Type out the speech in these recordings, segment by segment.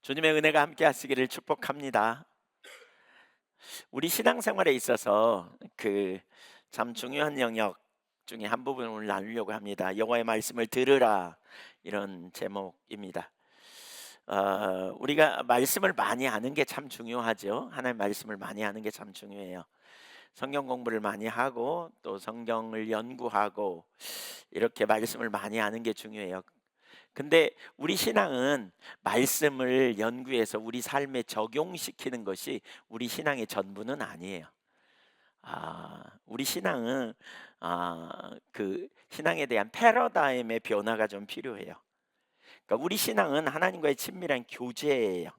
주님의 은혜가 함께 하시기를 축복합니다. 우리 신앙생활에 있어서 참 중요한 영역 중에 한 부분을 나누려고 합니다. 여호와의 말씀을 들으라, 이런 제목입니다. 우리가 말씀을 많이 아는 게 참 중요하죠. 하나님 말씀을 많이 아는 게 참 중요해요. 성경 공부를 많이 하고 또 성경을 연구하고 이렇게 말씀을 많이 아는 게 중요해요. 근데 우리 신앙은 말씀을 연구해서 우리 삶에 적용시키는 것이 우리 신앙의 전부는 아니에요. 우리 신앙은 그 신앙에 대한 패러다임의 변화가 좀 필요해요. 그러니까 우리 신앙은 하나님과의 친밀한 교제예요.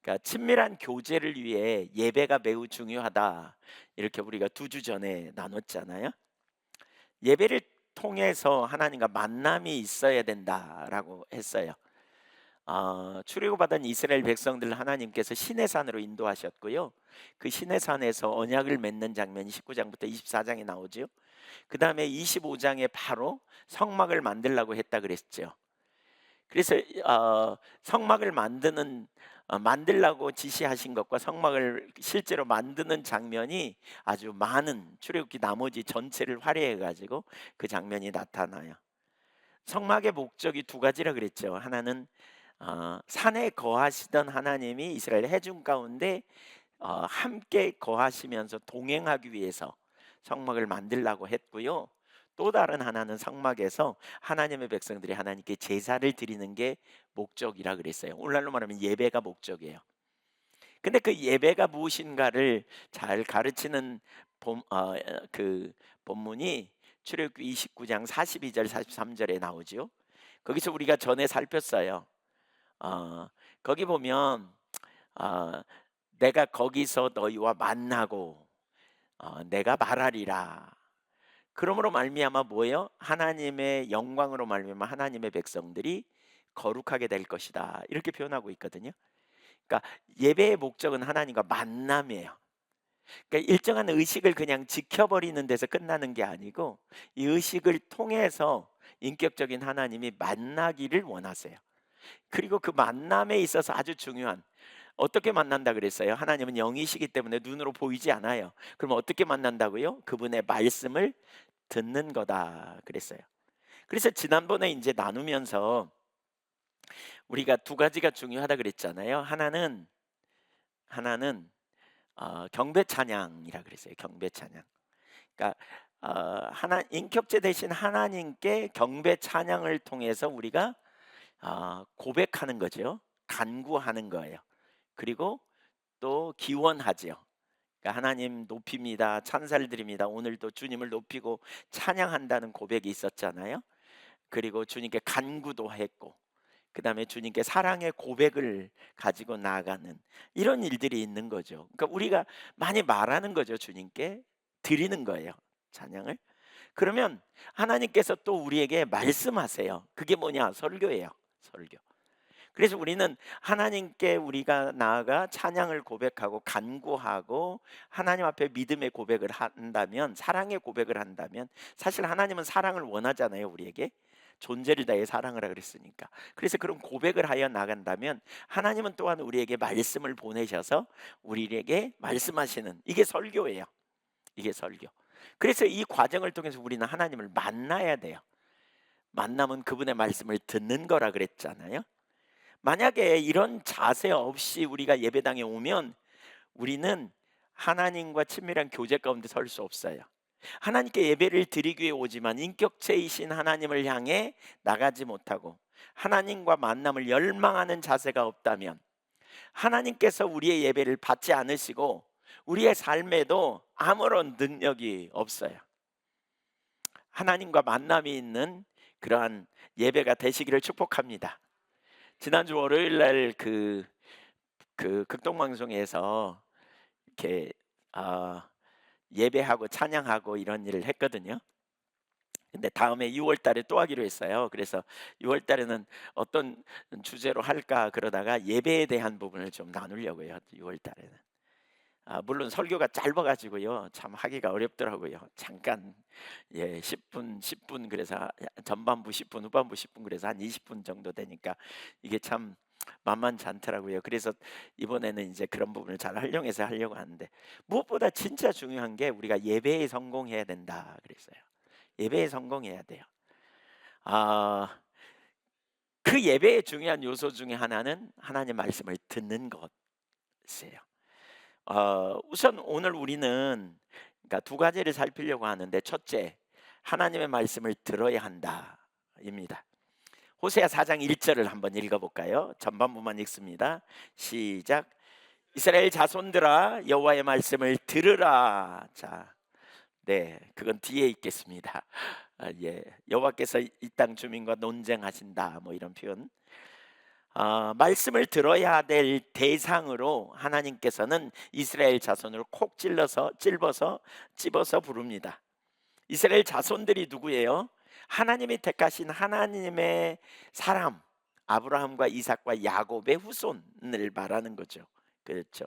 그러니까 친밀한 교제를 위해 예배가 매우 중요하다. 이렇게 우리가 2주 전에 나눴잖아요. 예배를 통해서 하나님과 만남이 있어야 된다라고 했어요. 출애굽받은 이스라엘 백성들 하나님께서 시내산으로 인도하셨고요. 그 시내산에서 언약을 맺는 장면이 19장부터 24장에 나오죠. 그 다음에 25장에 바로 성막을 만들라고 했다 그랬죠. 그래서 성막을 만들라고 지시하신 것과 성막을 실제로 만드는 장면이 아주 많은 출애굽기 나머지 전체를 활용해 가지고 그 장면이 나타나요. 성막의 목적이 2가지라 그랬죠. 하나는 산에 거하시던 하나님이 이스라엘 회중 가운데 함께 거하시면서 동행하기 위해서 성막을 만들라고 했고요. 또 다른 하나는 성막에서 하나님의 백성들이 하나님께 제사를 드리는 게 목적이라 그랬어요. 오늘날로 말하면 예배가 목적이에요. 근데 그 예배가 무엇인가를 잘 가르치는 그 본문이 출애굽기 29장 42절 43절에 나오죠. 거기서 우리가 전에 살폈어요. 거기 보면 어, 내가 거기서 너희와 만나고 내가 말하리라. 그러므로 말미암아 뭐예요? 하나님의 영광으로 말미암아 하나님의 백성들이 거룩하게 될 것이다. 이렇게 표현하고 있거든요. 그러니까 예배의 목적은 하나님과 만남이에요. 그러니까 일정한 의식을 그냥 지켜버리는 데서 끝나는 게 아니고 이 의식을 통해서 인격적인 하나님이 만나기를 원하세요. 그리고 그 만남에 있어서 아주 중요한, 어떻게 만난다 그랬어요? 하나님은 영이시기 때문에 눈으로 보이지 않아요. 그럼 어떻게 만난다고요? 그분의 말씀을 듣는 거다 그랬어요. 그래서 지난번에 이제 나누면서 우리가 2가지가 중요하다 그랬잖아요. 하나는 경배 찬양이라 그랬어요. 경배 찬양. 그러니까 하나 인격체 대신 하나님께 경배 찬양을 통해서 우리가 고백하는 거죠. 간구하는 거예요. 그리고 또 기원하죠. 그러니까 하나님 높입니다. 찬사를 드립니다. 오늘도 주님을 높이고 찬양한다는 고백이 있었잖아요. 그리고 주님께 간구도 했고, 그 다음에 주님께 사랑의 고백을 가지고 나아가는 이런 일들이 있는 거죠. 그러니까 우리가 많이 말하는 거죠. 주님께 드리는 거예요, 찬양을. 그러면 하나님께서 또 우리에게 말씀하세요. 그게 뭐냐? 설교예요. 설교. 그래서 우리는 하나님께 우리가 나아가 찬양을 고백하고 간구하고 하나님 앞에 믿음의 고백을 한다면, 사랑의 고백을 한다면, 사실 하나님은 사랑을 원하잖아요. 우리에게 존재를 다해 사랑하라 그랬으니까. 그래서 그런 고백을 하여 나간다면 하나님은 또한 우리에게 말씀을 보내셔서 우리에게 말씀하시는, 이게 설교예요. 이게 설교. 그래서 이 과정을 통해서 우리는 하나님을 만나야 돼요. 만나면 그분의 말씀을 듣는 거라 그랬잖아요. 만약에 이런 자세 없이 우리가 예배당에 오면 우리는 하나님과 친밀한 교제 가운데 설 수 없어요. 하나님께 예배를 드리기 위해 오지만 인격체이신 하나님을 향해 나가지 못하고 하나님과 만남을 열망하는 자세가 없다면 하나님께서 우리의 예배를 받지 않으시고 우리의 삶에도 아무런 능력이 없어요. 하나님과 만남이 있는 그러한 예배가 되시기를 축복합니다. 지난주 월요일 날 극동방송에서 이렇게 예배하고 찬양하고 이런 일을 했거든요. 근데 다음에 6월 달에 또 하기로 했어요. 그래서 6월 달에는 어떤 주제로 할까 그러다가 예배에 대한 부분을 좀 나누려고요. 6월 달에는. 물론 설교가 짧아 가지고요. 참 하기가 어렵더라고요. 잠깐 10분 그래서 전반부 10분, 후반부 10분 그래서 한 20분 정도 되니까 이게 참 만만치 않더라고요. 그래서 이번에는 이제 그런 부분을 잘 활용해서 하려고 하는데, 무엇보다 진짜 중요한 게 우리가 예배에 성공해야 된다 그랬어요. 예배에 성공해야 돼요. 아, 그 예배의 중요한 요소 중에 하나는 하나님 말씀을 듣는 것이에요. 우선 오늘 우리는 그러니까 두 가지를 살피려고 하는데, 첫째, 하나님의 말씀을 들어야 한다입니다. 호세아 4장 1절을 한번 읽어볼까요? 전반부만 읽습니다. 시작. 이스라엘 자손들아, 여호와의 말씀을 들으라. 자, 네, 그건 뒤에 있겠습니다. 예, 여호와께서 이 땅 주민과 논쟁하신다, 뭐 이런 표현. 말씀을 들어야 될 대상으로 하나님께서는 이스라엘 자손을 콕 찝어서 부릅니다. 이스라엘 자손들이 누구예요? 하나님이 택하신 하나님의 사람, 아브라함과 이삭과 야곱의 후손을 말하는 거죠. 그렇죠.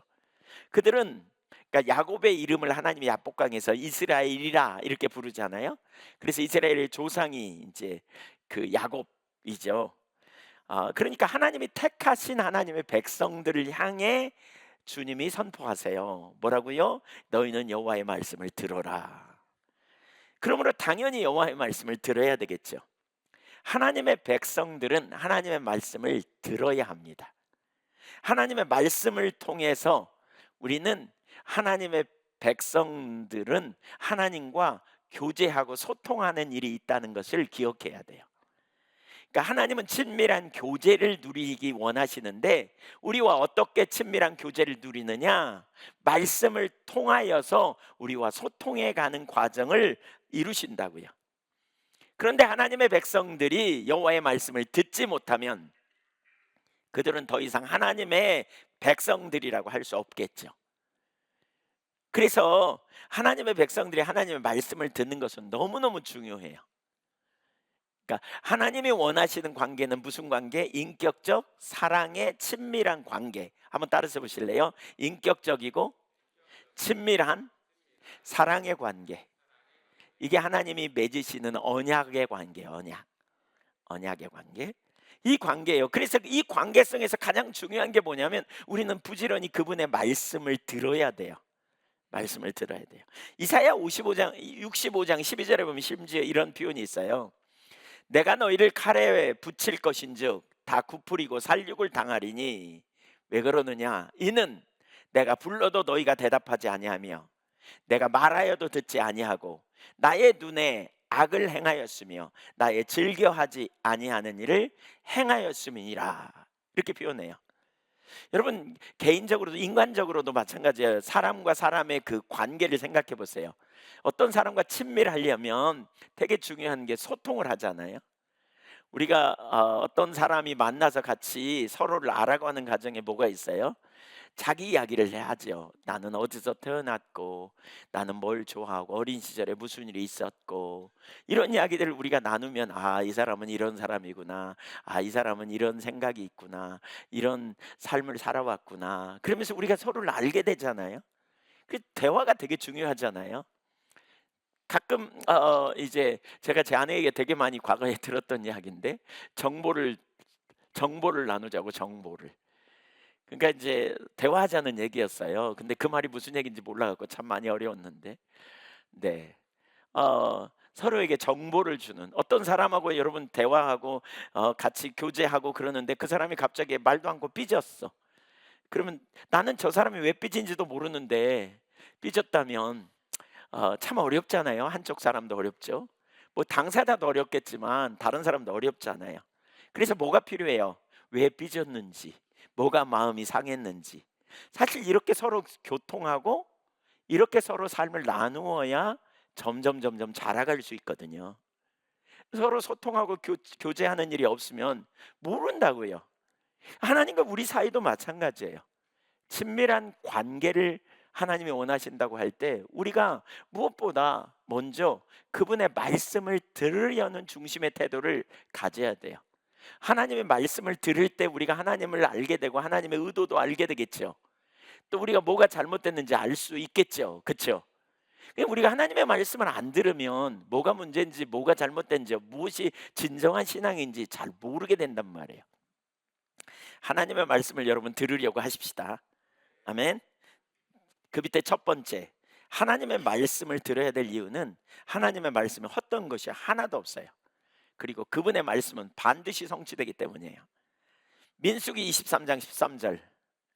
그들은, 그러니까 야곱의 이름을 하나님이 야복강에서 이스라엘이라 이렇게 부르잖아요. 그래서 이스라엘의 조상이 이제 그 야곱이죠. 그러니까 하나님이 택하신 하나님의 백성들을 향해 주님이 선포하세요. 뭐라고요? 너희는 여호와의 말씀을 들어라. 그러므로 당연히 여호와의 말씀을 들어야 되겠죠. 하나님의 백성들은 하나님의 말씀을 들어야 합니다. 하나님의 말씀을 통해서 우리는, 하나님의 백성들은 하나님과 교제하고 소통하는 일이 있다는 것을 기억해야 돼요. 그러니까 하나님은 친밀한 교제를 누리기 원하시는데, 우리와 어떻게 친밀한 교제를 누리느냐? 말씀을 통하여서 우리와 소통해 가는 과정을 이루신다고요. 그런데 하나님의 백성들이 여호와의 말씀을 듣지 못하면 그들은 더 이상 하나님의 백성들이라고 할 수 없겠죠. 그래서 하나님의 백성들이 하나님의 말씀을 듣는 것은 너무너무 중요해요. 그러니까 하나님이 원하시는 관계는 무슨 관계? 인격적 사랑의 친밀한 관계. 한번 따라서 보실래요? 인격적이고 친밀한 사랑의 관계. 이게 하나님이 맺으시는 언약의 관계, 언약의 관계. 이 관계예요. 그래서 이 관계성에서 가장 중요한 게 뭐냐면, 우리는 부지런히 그분의 말씀을 들어야 돼요. 말씀을 들어야 돼요. 이사야 65장 12절에 보면 심지어 이런 표현이 있어요. 내가 너희를 칼에 붙일 것인즉 다 굽으리고 살육을 당하리니, 왜 그러느냐? 이는 내가 불러도 너희가 대답하지 아니하며 내가 말하여도 듣지 아니하고 나의 눈에 악을 행하였으며 나의 즐겨하지 아니하는 일을 행하였음이니라. 이렇게 표현해요. 여러분, 개인적으로도 인간적으로도 마찬가지예요. 사람과 사람의 그 관계를 생각해 보세요. 어떤 사람과 친밀하려면 되게 중요한 게 소통을 하잖아요. 우리가 어떤 사람이 만나서 같이 서로를 알아가는 과정에 뭐가 있어요? 자기 이야기를 해야죠. 나는 어디서 태어났고, 나는 뭘 좋아하고, 어린 시절에 무슨 일이 있었고, 이런 이야기들을 우리가 나누면, 이 사람은 이런 사람이구나, 이 사람은 이런 생각이 있구나, 이런 삶을 살아왔구나. 그러면서 우리가 서로를 알게 되잖아요. 그 대화가 되게 중요하잖아요. 가끔 이제 제가 제 아내에게 되게 많이 과거에 들었던 이야기인데, 정보를 나누자고, 정보를. 그러니까 이제 대화하자는 얘기였어요. 근데 그 말이 무슨 얘기인지 몰라갖고 참 많이 어려웠는데, 네, 서로에게 정보를 주는, 어떤 사람하고 여러분 대화하고 같이 교제하고 그러는데 그 사람이 갑자기 말도 않고 삐졌어. 그러면 나는 저 사람이 왜 삐진지도 모르는데, 삐졌다면 참 어렵잖아요. 한쪽 사람도 어렵죠. 뭐 당사자도 어렵겠지만 다른 사람도 어렵잖아요. 그래서 뭐가 필요해요? 왜 삐졌는지, 뭐가 마음이 상했는지. 사실 이렇게 서로 교통하고 이렇게 서로 삶을 나누어야 점점 자라갈 수 있거든요. 서로 소통하고 교제하는 일이 없으면 모른다고요. 하나님과 우리 사이도 마찬가지예요. 친밀한 관계를 하나님이 원하신다고 할 때, 우리가 무엇보다 먼저 그분의 말씀을 들으려는 중심의 태도를 가져야 돼요. 하나님의 말씀을 들을 때 우리가 하나님을 알게 되고 하나님의 의도도 알게 되겠죠. 또 우리가 뭐가 잘못됐는지 알 수 있겠죠. 그렇죠? 우리가 하나님의 말씀을 안 들으면 뭐가 문제인지, 뭐가 잘못된지, 무엇이 진정한 신앙인지 잘 모르게 된단 말이에요. 하나님의 말씀을 여러분 들으려고 하십시다. 아멘. 그 밑에 첫 번째, 하나님의 말씀을 들어야 될 이유는 하나님의 말씀에 헛된 것이 하나도 없어요. 그리고 그분의 말씀은 반드시 성취되기 때문이에요. 민수기 23장 13절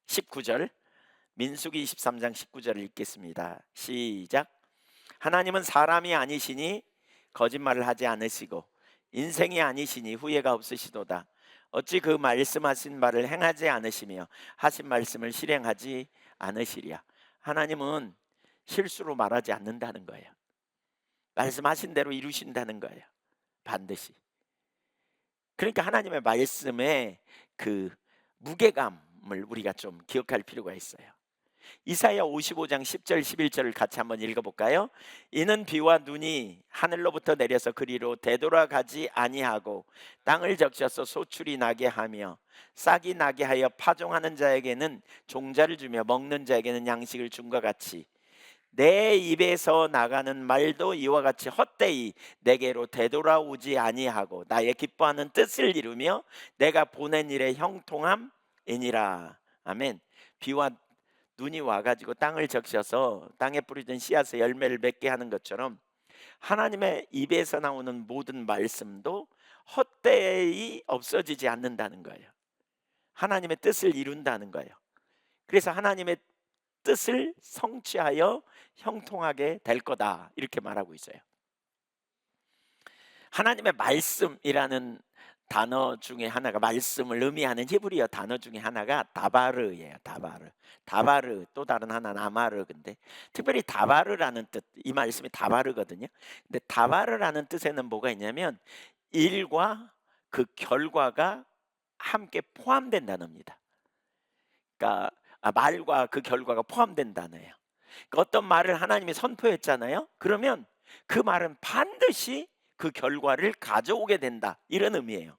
19절, 민수기 23장 19절을 읽겠습니다. 시작. 하나님은 사람이 아니시니 거짓말을 하지 않으시고 인생이 아니시니 후회가 없으시도다. 어찌 그 말씀하신 말을 행하지 않으시며 하신 말씀을 실행하지 않으시랴. 하나님은 실수로 말하지 않는다는 거예요. 말씀하신 대로 이루신다는 거예요. 반드시. 그러니까 하나님의 말씀의 그 무게감을 우리가 좀 기억할 필요가 있어요. 이사야 55장 10절 11절을 같이 한번 읽어볼까요? 이는 비와 눈이 하늘로부터 내려서 그리로 되돌아가지 아니하고 땅을 적셔서 소출이 나게 하며 싹이 나게 하여 파종하는 자에게는 종자를 주며 먹는 자에게는 양식을 준 것 같이 내 입에서 나가는 말도 이와 같이 헛되이 내게로 되돌아오지 아니하고 나의 기뻐하는 뜻을 이루며 내가 보낸 일에 형통함이니라. 아멘. 비와 눈이 와가지고 땅을 적셔서 땅에 뿌리던 씨앗의 열매를 맺게 하는 것처럼 하나님의 입에서 나오는 모든 말씀도 헛되이 없어지지 않는다는 거예요. 하나님의 뜻을 이룬다는 거예요. 그래서 하나님의 뜻을 성취하여 형통하게 될 거다, 이렇게 말하고 있어요. 하나님의 말씀이라는 단어 중에 하나가, 말씀을 의미하는 히브리어 단어 중에 하나가 다바르예요. 다바르, 또 다른 하나는 아마르. 근데 특별히 다바르라는 뜻, 이 말씀이 다바르거든요. 근데 다바르라는 뜻에는 뭐가 있냐면 일과 그 결과가 함께 포함된 단어입니다. 그러니까 말과 그 결과가 포함된 단어예요. 그러니까 어떤 말을 하나님이 선포했잖아요. 그러면 그 말은 반드시 그 결과를 가져오게 된다, 이런 의미예요.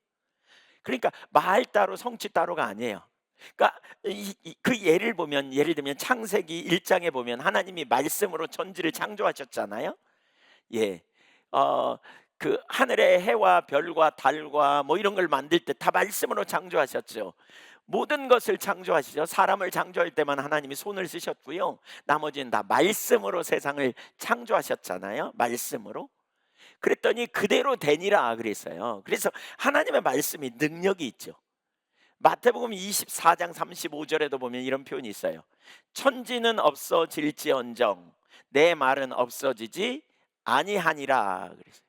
그러니까 말 따로 성취 따로가 아니에요. 그러니까 그 예를 보면, 예를 들면 창세기 1장에 보면 하나님이 말씀으로 천지를 창조하셨잖아요. 예, 그 하늘의 해와 별과 달과 뭐 이런 걸 만들 때 다 말씀으로 창조하셨죠. 모든 것을 창조하시죠. 사람을 창조할 때만 하나님이 손을 쓰셨고요. 나머지는 다 말씀으로 세상을 창조하셨잖아요. 말씀으로. 그랬더니 그대로 되니라 그랬어요. 그래서 하나님의 말씀이 능력이 있죠. 마태복음 24장 35절에도 보면 이런 표현이 있어요. 천지는 없어질지언정 내 말은 없어지지 아니하니라 그랬어요.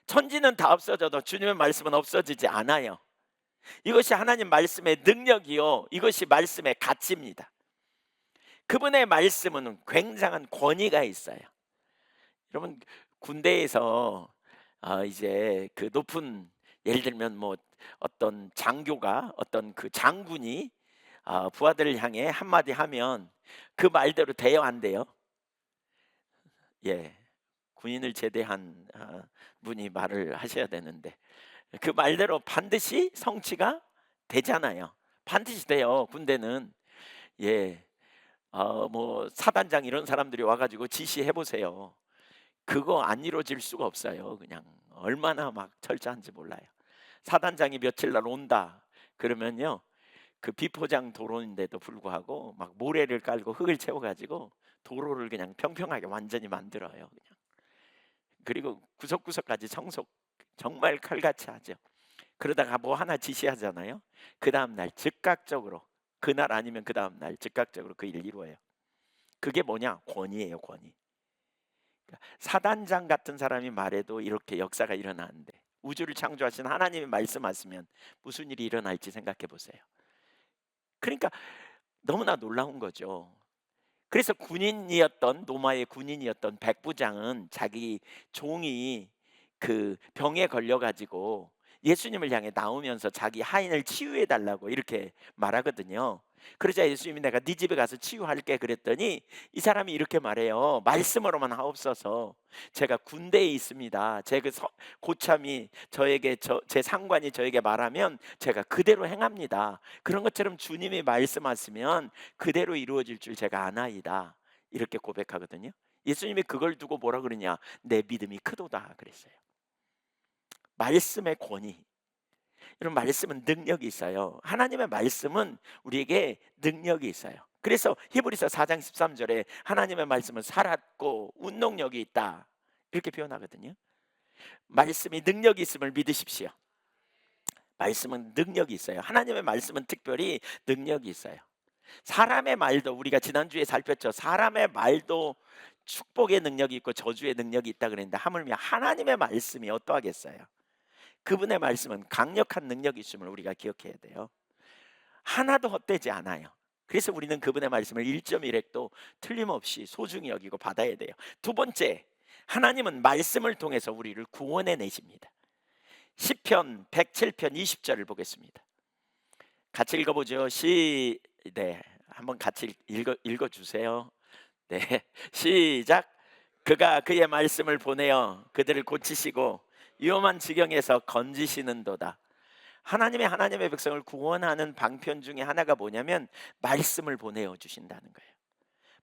천지는 다 없어져도 주님의 말씀은 없어지지 않아요. 이것이 하나님 말씀의 능력이요, 이것이 말씀의 가치입니다. 그분의 말씀은 굉장한 권위가 있어요. 여러분, 군대에서 이제 그 높은, 예를 들면 뭐 어떤 장교가, 어떤 그 장군이 부하들을 향해 한마디 하면 그 말대로 돼요, 안 돼요? 예, 군인을 제대한 분이 말을 하셔야 되는데 그 말대로 반드시 성취가 되잖아요. 반드시 돼요, 군대는. 예, 뭐 사단장 이런 사람들이 와가지고 지시해 보세요. 그거 안 이루어질 수가 없어요. 그냥 얼마나 막 철저한지 몰라요. 사단장이 며칠 날 온다 그러면요, 그 비포장 도로인데도 불구하고 막 모래를 깔고 흙을 채워가지고 도로를 그냥 평평하게 완전히 만들어요. 그냥. 그리고 구석구석까지 청소 정말 칼같이 하죠. 그러다가 뭐 하나 지시하잖아요. 그 다음날 즉각적으로, 그날 아니면 그 다음날 즉각적으로 그 일을 이루어요. 그게 뭐냐? 권위예요, 권위. 그러니까 사단장 같은 사람이 말해도 이렇게 역사가 일어나는데 우주를 창조하신 하나님이 말씀하시면 무슨 일이 일어날지 생각해 보세요. 그러니까 너무나 놀라운 거죠. 그래서 군인이었던, 로마의 군인이었던 백부장은 자기 종이 그 병에 걸려가지고 예수님을 향해 나오면서 자기 하인을 치유해 달라고 이렇게 말하거든요. 그러자 예수님이 내가 네 집에 가서 치유할게 그랬더니 이 사람이 이렇게 말해요. 말씀으로만 하옵소서. 제가 군대에 있습니다. 제 그 고참이 저에게, 제 상관이 저에게 말하면 제가 그대로 행합니다. 그런 것처럼 주님이 말씀하시면 그대로 이루어질 줄 제가 아나이다, 이렇게 고백하거든요. 예수님이 그걸 두고 뭐라 그러냐? 내 믿음이 크도다 그랬어요. 말씀의 권위. 여러분, 말씀은 능력이 있어요. 하나님의 말씀은 우리에게 능력이 있어요. 그래서 히브리서 4장 13절에 하나님의 말씀은 살았고 운동력이 있다, 이렇게 표현하거든요. 말씀이 능력이 있음을 믿으십시오. 말씀은 능력이 있어요. 하나님의 말씀은 특별히 능력이 있어요. 사람의 말도, 우리가 지난주에 살폈죠. 사람의 말도 축복의 능력이 있고 저주의 능력이 있다 그랬는데, 하물며 하나님의 말씀이 어떠하겠어요? 그분의 말씀은 강력한 능력이 있음을 우리가 기억해야 돼요. 하나도 헛되지 않아요. 그래서 우리는 그분의 말씀을 1.1획도 틀림없이 소중히 여기고 받아야 돼요. 두 번째, 하나님은 말씀을 통해서 우리를 구원해 내십니다. 시편 107편 20절을 보겠습니다. 같이 읽어보죠. 네, 한번 같이 읽어주세요. 네, 시작. 그가 그의 말씀을 보내어 그들을 고치시고 위험한 지경에서 건지시는도다. 하나님의 백성을 구원하는 방편 중에 하나가 뭐냐면 말씀을 보내어 주신다는 거예요.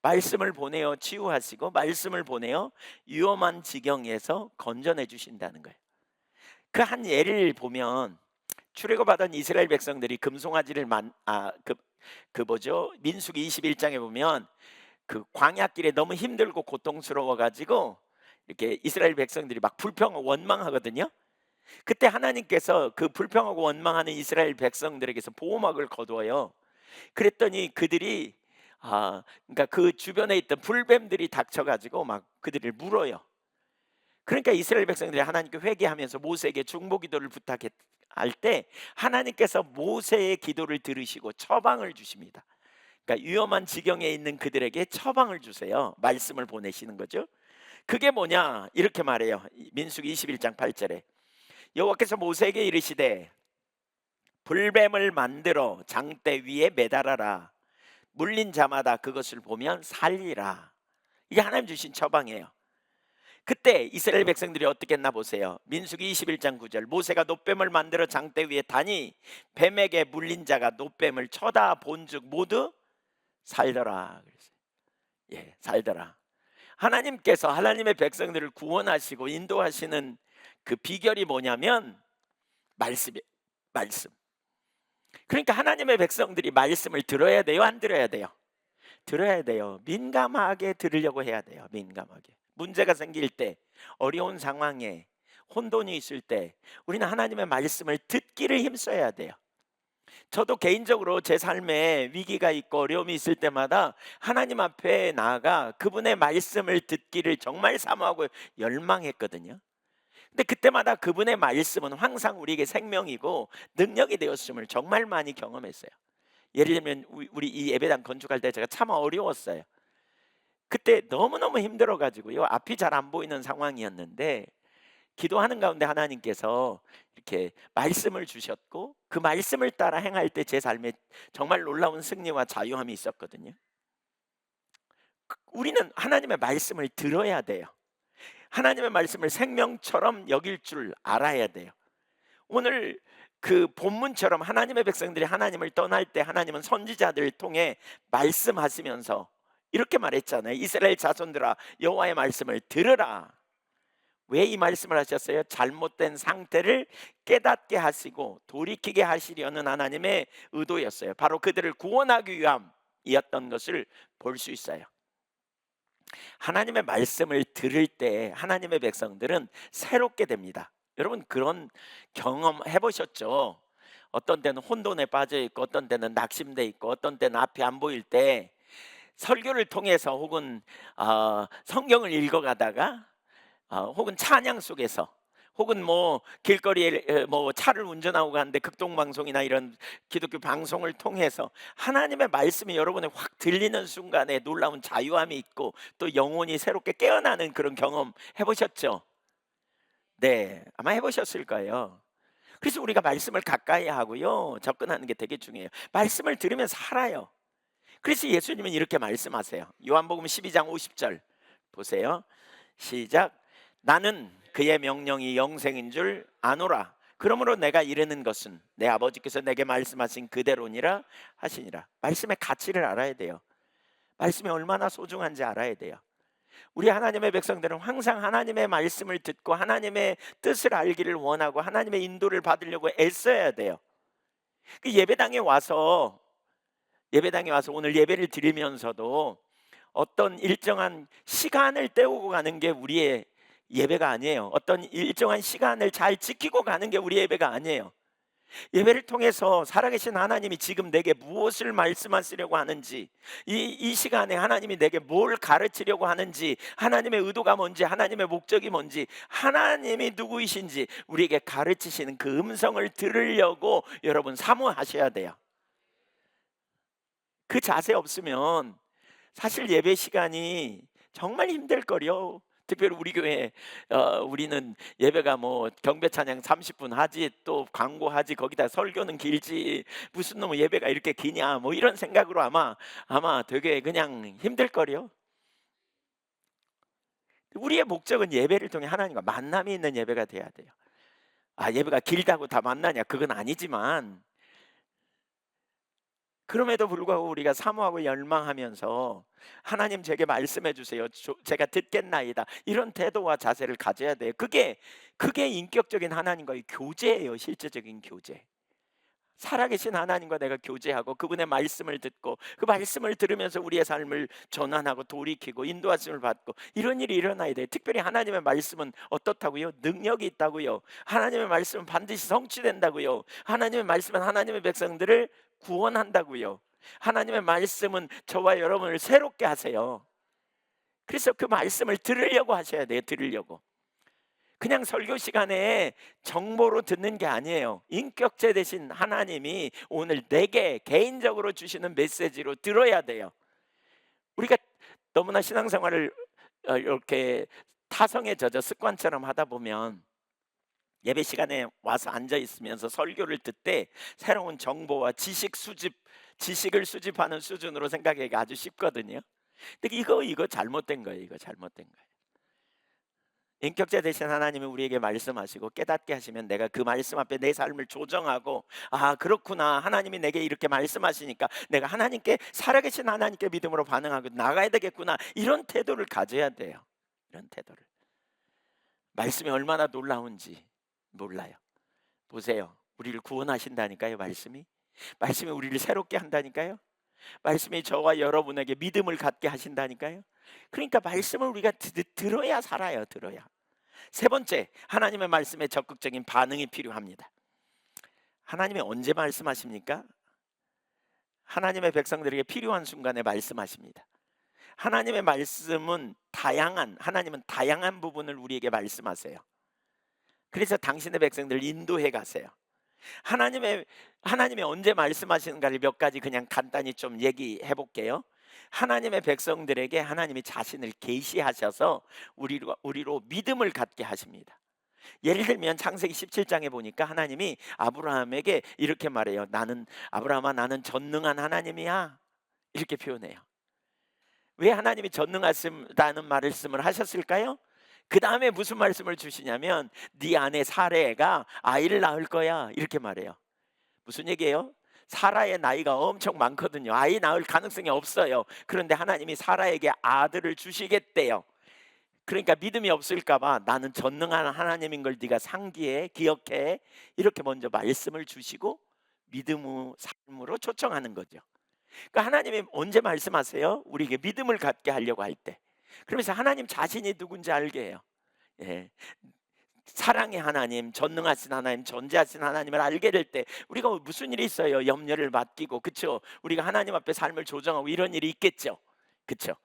말씀을 보내어 치유하시고 말씀을 보내어 위험한 지경에서 건져내 주신다는 거예요. 그 한 예를 보면, 출애굽하던 이스라엘 백성들이 금송아지를 민수기 21장에 보면 그 광야길에 너무 힘들고 고통스러워 가지고 이렇게 이스라엘 백성들이 막 불평하고 원망하거든요. 그때 하나님께서 그 불평하고 원망하는 이스라엘 백성들에게서 보호막을 거두어요. 그랬더니 그들이 그러니까 그 주변에 있던 불뱀들이 닥쳐가지고 막 그들을 물어요. 그러니까 이스라엘 백성들이 하나님께 회개하면서 모세에게 중보기도를 부탁할 때 하나님께서 모세의 기도를 들으시고 처방을 주십니다. 그러니까 위험한 지경에 있는 그들에게 처방을 주세요. 말씀을 보내시는 거죠. 그게 뭐냐, 이렇게 말해요. 민수기 21장 8절에 여호와께서 모세에게 이르시되 불뱀을 만들어 장대 위에 매달아라. 물린 자마다 그것을 보면 살리라. 이게 하나님 주신 처방이에요. 그때 이스라엘 백성들이 어떻게 했나 보세요. 민수기 21장 9절, 모세가 놋뱀을 만들어 장대 위에 다니 뱀에게 물린 자가 놋뱀을 쳐다본즉 모두 살더라. 예, 살더라. 하나님께서 하나님의 백성들을 구원하시고 인도하시는 그 비결이 뭐냐면 말씀이에요. 말씀. 그러니까 하나님의 백성들이 말씀을 들어야 돼요, 안 들어야 돼요? 들어야 돼요. 민감하게 들으려고 해야 돼요. 민감하게. 문제가 생길 때, 어려운 상황에, 혼돈이 있을 때 우리는 하나님의 말씀을 듣기를 힘써야 돼요. 저도 개인적으로 제 삶에 위기가 있고 어려움이 있을 때마다 하나님 앞에 나아가 그분의 말씀을 듣기를 정말 사모하고 열망했거든요. 근데 그때마다 그분의 말씀은 항상 우리에게 생명이고 능력이 되었음을 정말 많이 경험했어요. 예를 들면 우리 이 예배당 건축할 때 제가 참 어려웠어요. 그때 너무너무 힘들어 가지고요, 앞이 잘 안 보이는 상황이었는데 기도하는 가운데 하나님께서 이렇게 말씀을 주셨고 그 말씀을 따라 행할 때 제 삶에 정말 놀라운 승리와 자유함이 있었거든요. 우리는 하나님의 말씀을 들어야 돼요. 하나님의 말씀을 생명처럼 여길 줄 알아야 돼요. 오늘 그 본문처럼 하나님의 백성들이 하나님을 떠날 때 하나님은 선지자들을 통해 말씀하시면서 이렇게 말했잖아요. 이스라엘 자손들아, 여호와의 말씀을 들으라. 왜 이 말씀을 하셨어요? 잘못된 상태를 깨닫게 하시고 돌이키게 하시려는 하나님의 의도였어요. 바로 그들을 구원하기 위함이었던 것을 볼 수 있어요. 하나님의 말씀을 들을 때 하나님의 백성들은 새롭게 됩니다. 여러분, 그런 경험 해보셨죠? 어떤 때는 혼돈에 빠져 있고 어떤 때는 낙심돼 있고 어떤 때는 앞이 안 보일 때 설교를 통해서 혹은 성경을 읽어가다가 혹은 찬양 속에서 혹은 뭐 길거리에 뭐 차를 운전하고 가는데 극동방송이나 이런 기독교 방송을 통해서 하나님의 말씀이 여러분에 확 들리는 순간에 놀라운 자유함이 있고 또 영혼이 새롭게 깨어나는 그런 경험 해보셨죠? 네, 아마 해보셨을 거예요. 그래서 우리가 말씀을 가까이 하고요, 접근하는 게 되게 중요해요. 말씀을 들으면 살아요. 그래서 예수님은 이렇게 말씀하세요. 요한복음 12장 50절 보세요. 시작. 나는 그의 명령이 영생인 줄 아노라. 그러므로 내가 이르는 것은 내 아버지께서 내게 말씀하신 그대로니라 하시니라. 말씀의 가치를 알아야 돼요. 말씀이 얼마나 소중한지 알아야 돼요. 우리 하나님의 백성들은 항상 하나님의 말씀을 듣고 하나님의 뜻을 알기를 원하고 하나님의 인도를 받으려고 애써야 돼요. 그 예배당에 와서 오늘 예배를 드리면서도 어떤 일정한 시간을 때우고 가는 게 우리의 예배가 아니에요. 어떤 일정한 시간을 잘 지키고 가는 게 우리 예배가 아니에요. 예배를 통해서 살아계신 하나님이 지금 내게 무엇을 말씀하시려고 하는지, 이 시간에 하나님이 내게 뭘 가르치려고 하는지, 하나님의 의도가 뭔지, 하나님의 목적이 뭔지, 하나님이 누구이신지 우리에게 가르치시는 그 음성을 들으려고 여러분 사모하셔야 돼요. 그 자세 없으면 사실 예배 시간이 정말 힘들 거요. 특별히 우리 교회 우리는 예배가 뭐 경배 찬양 30분 하지, 또 광고하지, 거기다 설교는 길지, 무슨 놈의 예배가 이렇게 기냐, 뭐 이런 생각으로 아마 되게 그냥 힘들 거요. 우리의 목적은 예배를 통해 하나님과 만남이 있는 예배가 돼야 돼요. 예배가 길다고 다 만나냐? 그건 아니지만, 그럼에도 불구하고 우리가 사모하고 열망하면서 하나님 제게 말씀해 주세요, 제가 듣겠나이다, 이런 태도와 자세를 가져야 돼요. 그게 인격적인 하나님과의 교제예요. 실제적인 교제. 살아계신 하나님과 내가 교제하고 그분의 말씀을 듣고 그 말씀을 들으면서 우리의 삶을 전환하고 돌이키고 인도하심을 받고, 이런 일이 일어나야 돼요. 특별히 하나님의 말씀은 어떻다고요? 능력이 있다고요. 하나님의 말씀은 반드시 성취된다고요. 하나님의 말씀은 하나님의 백성들을 구원한다고요. 하나님의 말씀은 저와 여러분을 새롭게 하세요. 그래서 그 말씀을 들으려고 하셔야 돼요. 들으려고. 그냥 설교 시간에 정보로 듣는 게 아니에요. 인격체 되신 하나님이 오늘 내게 개인적으로 주시는 메시지로 들어야 돼요. 우리가 너무나 신앙생활을 이렇게 타성에 젖어 습관처럼 하다 보면 예배 시간에 와서 앉아 있으면서 설교를 듣되 새로운 정보와 지식을 수집하는 수준으로 생각하기가 아주 쉽거든요. 근데 이거 잘못된 거예요. 이거 잘못된 거예요. 인격자 되신 하나님이 우리에게 말씀하시고 깨닫게 하시면 내가 그 말씀 앞에 내 삶을 조정하고, 그렇구나, 하나님이 내게 이렇게 말씀하시니까 내가 살아계신 하나님께 믿음으로 반응하고 나가야 되겠구나, 이런 태도를 가져야 돼요. 이런 태도를. 말씀이 얼마나 놀라운지 몰라요. 보세요. 우리를 구원하신다니까요. 말씀이 우리를 새롭게 한다니까요. 말씀이 저와 여러분에게 믿음을 갖게 하신다니까요. 그러니까 말씀을 우리가 들어야 살아요. 들어야. 세 번째, 하나님의 말씀에 적극적인 반응이 필요합니다. 하나님이 언제 말씀하십니까? 하나님의 백성들에게 필요한 순간에 말씀하십니다. 하나님의 말씀은 하나님은 다양한 부분을 우리에게 말씀하세요. 그래서 당신의 백성들을 인도해 가세요. 하나님이 언제 말씀하시는가를 몇 가지 그냥 간단히 좀 얘기해 볼게요. 하나님의 백성들에게 하나님이 자신을 계시하셔서 우리로 믿음을 갖게 하십니다. 예를 들면 창세기 17장에 보니까 하나님이 아브라함에게 이렇게 말해요. 아브라함아, 나는 전능한 하나님이야, 이렇게 표현해요. 왜 하나님이 전능하다는 말씀을 하셨을까요? 그 다음에 무슨 말씀을 주시냐면 네 아내 사레가 아이를 낳을 거야, 이렇게 말해요. 무슨 얘기예요? 사라의 나이가 엄청 많거든요. 아이 낳을 가능성이 없어요. 그런데 하나님이 사라에게 아들을 주시겠대요. 그러니까 믿음이 없을까 봐 나는 전능한 하나님인 걸 네가 상기해, 기억해, 이렇게 먼저 말씀을 주시고 믿음의 삶으로 초청하는 거죠. 그러니까 하나님이 언제 말씀하세요? 우리에게 믿음을 갖게 하려고 할 때. 그러면서 하나님 자신이 누군지 알게 해요. 예. 사랑의 하나님, 전능하신 하나님, 존재하신 하나님을 알게 될 때 우리가 무슨 일이 있어요? 염려를 맡기고, 그렇죠? 우리가 하나님 앞에 삶을 조정하고 이런 일이 있겠죠. 그렇죠?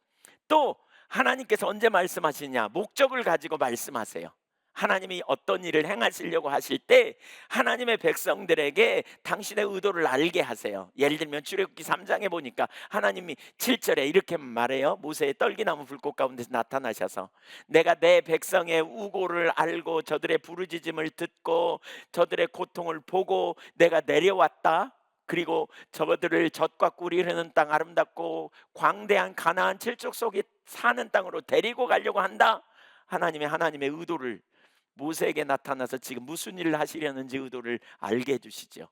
또 하나님께서 언제 말씀하시냐? 목적을 가지고 말씀하세요. 하나님이 어떤 일을 행하시려고 하실 때 하나님의 백성들에게 당신의 의도를 알게 하세요. 예를 들면 출애굽기 3장에 보니까 하나님이 7절에 이렇게 말해요. 모세의 떨기나무 불꽃 가운데서 나타나셔서 내가 내 백성의 우고를 알고 저들의 부르짖음을 듣고 저들의 고통을 보고 내가 내려왔다. 그리고 저들을 젖과 꿀이 흐르는 땅, 아름답고 광대한 가나안 칠족 속에 사는 땅으로 데리고 가려고 한다. 하나님의 의도를 모세에게 나타나서 지금 무슨 일을 하시려는지 의도를 알게 해주시죠.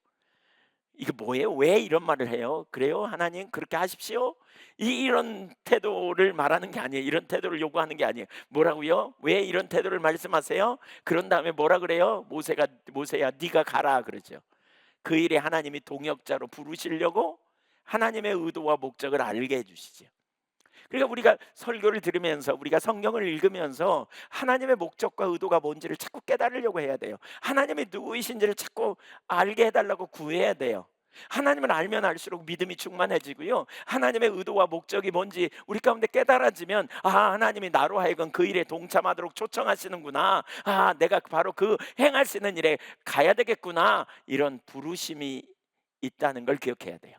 이게 뭐예요? 왜 이런 말을 해요? 그래요? 하나님 그렇게 하십시오. 이런 태도를 말하는 게 아니에요. 이런 태도를 요구하는 게 아니에요. 뭐라고요? 왜 이런 태도를 말씀하세요? 그런 다음에 뭐라 그래요? 모세야 네가 가라 그러죠. 그 일에 하나님이 동역자로 부르시려고 하나님의 의도와 목적을 알게 해주시죠. 그러니까 우리가 설교를 들으면서 우리가 성경을 읽으면서 하나님의 목적과 의도가 뭔지를 자꾸 깨달으려고 해야 돼요. 하나님이 누구이신지를 자꾸 알게 해달라고 구해야 돼요. 하나님을 알면 알수록 믿음이 충만해지고요. 하나님의 의도와 목적이 뭔지 우리 가운데 깨달아지면 하나님이 나로 하여금 그 일에 동참하도록 초청하시는구나. 내가 바로 그 행할 수 있는 일에 가야 되겠구나. 이런 부르심이 있다는 걸 기억해야 돼요.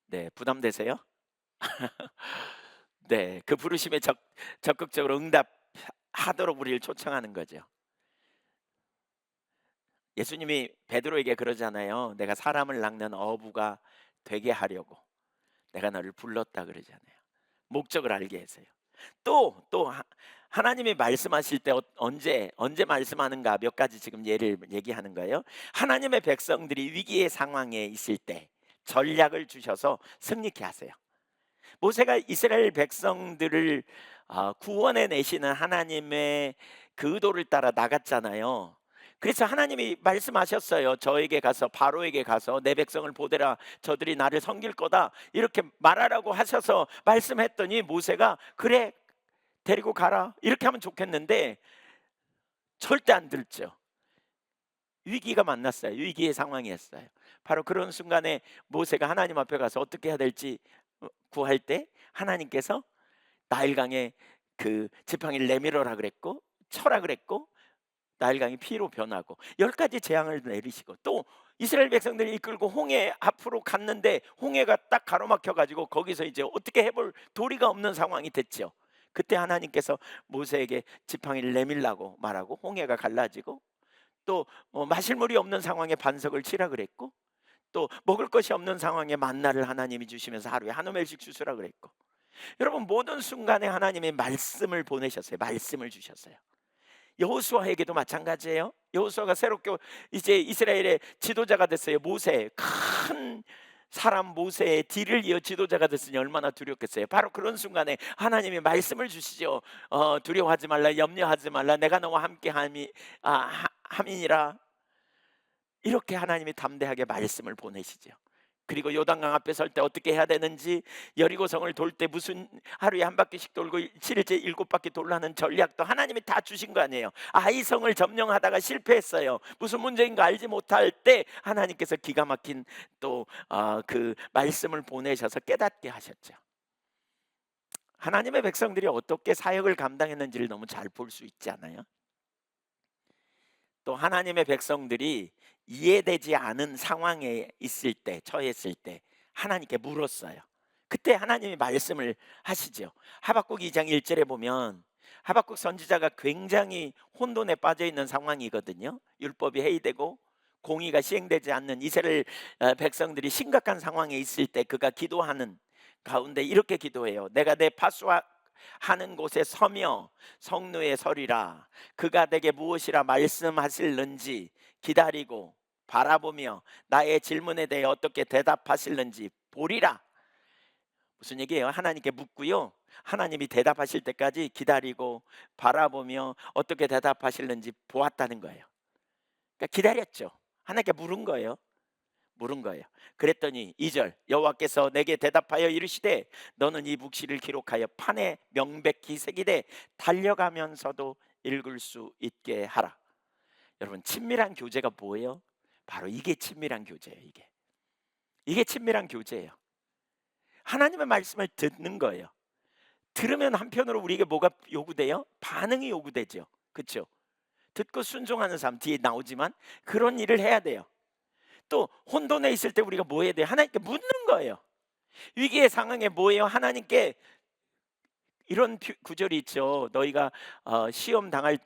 네, 부담되세요? 네, 그 부르심에 적극적으로 응답하도록 우리를 초청하는 거죠. 예수님이 베드로에게 그러잖아요. 내가 사람을 낚는 어부가 되게 하려고 내가 너를 불렀다 그러잖아요. 목적을 알게 해서요. 또 하나님이 말씀하실 때 언제 말씀하는가 몇 가지 지금 예를 얘기하는 거예요. 하나님의 백성들이 위기의 상황에 있을 때 전략을 주셔서 승리케 하세요. 모세가 이스라엘 백성들을 구원해 내시는 하나님의 그 의도를 따라 나갔잖아요. 그래서 하나님이 말씀하셨어요. 저에게 가서 바로에게 가서 내 백성을 보대라. 저들이 나를 섬길 거다. 이렇게 말하라고 하셔서 말씀했더니 모세가 그래 데리고 가라. 이렇게 하면 좋겠는데 절대 안 들죠. 위기가 만났어요. 위기의 상황이었어요. 바로 그런 순간에 모세가 하나님 앞에 가서 어떻게 해야 될지 구할 때 하나님께서 나일강에 그 지팡이를 내밀어라 그랬고 쳐라 그랬고 나일강이 피로 변하고 10가지 재앙을 내리시고 또 이스라엘 백성들이 이끌고 홍해 앞으로 갔는데 홍해가 딱 가로막혀 가지고 거기서 이제 어떻게 해볼 도리가 없는 상황이 됐죠. 그때 하나님께서 모세에게 지팡이를 내밀라고 말하고 홍해가 갈라지고 또 마실 물이 없는 상황에 반석을 치라 그랬고 또 먹을 것이 없는 상황에 만나를 하나님이 주시면서 하루에 한 호멜씩 주시라 그랬고 여러분 모든 순간에 하나님이 말씀을 보내셨어요. 말씀을 주셨어요. 여호수아에게도 마찬가지예요. 여호수아가 새롭게 이제 이스라엘의 지도자가 됐어요. 모세 큰 사람 모세의 뒤를 이어 지도자가 됐으니 얼마나 두렵겠어요. 바로 그런 순간에 하나님이 말씀을 주시죠. 두려워하지 말라, 염려하지 말라, 내가 너와 함이니라. 이렇게 하나님이 담대하게 말씀을 보내시죠. 그리고 요단강 앞에 설 때 어떻게 해야 되는지, 여리고성을 돌 때 무슨 하루에 한 바퀴씩 돌고 7일째 7바퀴 돌라는 전략도 하나님이 다 주신 거 아니에요. 이 성을 점령하다가 실패했어요. 무슨 문제인가 알지 못할 때 하나님께서 기가 막힌 또 그 말씀을 보내셔서 깨닫게 하셨죠. 하나님의 백성들이 어떻게 사역을 감당했는지를 너무 잘 볼 수 있지 않아요? 또 하나님의 백성들이 이해되지 않은 상황에 있을 때, 처했을 때 하나님께 물었어요. 그때 하나님이 말씀을 하시죠. 하박국 2장 1절에 보면 하박국 선지자가 굉장히 혼돈에 빠져 있는 상황이거든요. 율법이 해이되고 공의가 시행되지 않는 이스라엘 백성들이 심각한 상황에 있을 때 그가 기도하는 가운데 이렇게 기도해요. 내가 내 파수와 하는 곳에 서며 성루에 서리라. 그가 내게 무엇이라 말씀하실는지 기다리고 바라보며 나의 질문에 대해 어떻게 대답하실는지 보리라. 무슨 얘기예요? 하나님께 묻고요, 하나님이 대답하실 때까지 기다리고 바라보며 어떻게 대답하실는지 보았다는 거예요. 그러니까 기다렸죠. 하나님께 물은 거예요. 그랬더니 2절 여호와께서 내게 대답하여 이르시되 너는 이 묵시를 기록하여 판에 명백히 새기되 달려가면서도 읽을 수 있게 하라. 여러분 친밀한 교제가 뭐예요? 바로 이게 친밀한 교제예요. 이게 친밀한 교제예요. 하나님의 말씀을 듣는 거예요. 들으면 한편으로 우리에게 뭐가 요구돼요? 반응이 요구되죠. 그렇죠? 듣고 순종하는 사람 뒤에 나오지만 그런 일을 해야 돼요. 또 혼돈에 있을 때 우리가 뭐 해야 돼요? 하나님께 묻는 거예요. 위기의 상황에 뭐예요? 하나님께 이런 구절이 있죠. 너희가 시험 당할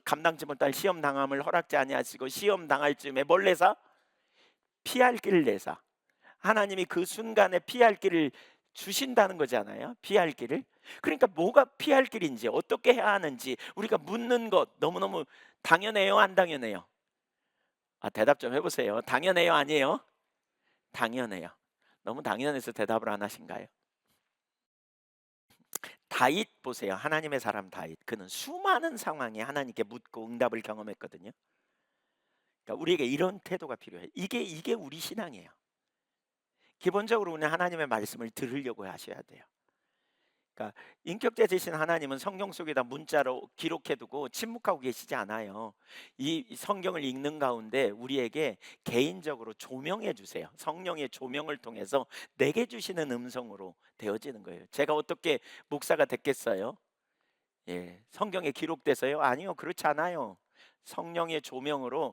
감당치 못할 시험 당함을 허락지 아니하시고 시험 당할 즈음에 뭘 내사? 피할 길을 내사. 하나님이 그 순간에 피할 길을 주신다는 거잖아요. 피할 길을. 그러니까 뭐가 피할 길인지 어떻게 해야 하는지 우리가 묻는 것 너무너무 당연해요, 안 당연해요? 대답 좀 해보세요. 당연해요, 아니에요? 당연해요. 너무 당연해서 대답을 안 하신가요? 다윗 보세요. 하나님의 사람 다윗. 그는 수많은 상황에 하나님께 묻고 응답을 경험했거든요. 그러니까 우리에게 이런 태도가 필요해요. 이게 우리 신앙이에요. 기본적으로 우리는 하나님의 말씀을 들으려고 하셔야 돼요. 그러니까 인격자이신 하나님은 성경 속에다 문자로 기록해 두고 침묵하고 계시지 않아요. 이 성경을 읽는 가운데 우리에게 개인적으로 조명해 주세요. 성령의 조명을 통해서 내게 주시는 음성으로 되어지는 거예요. 제가 어떻게 목사가 됐겠어요? 예, 성경에 기록돼서요? 아니요, 그렇지 않아요. 성령의 조명으로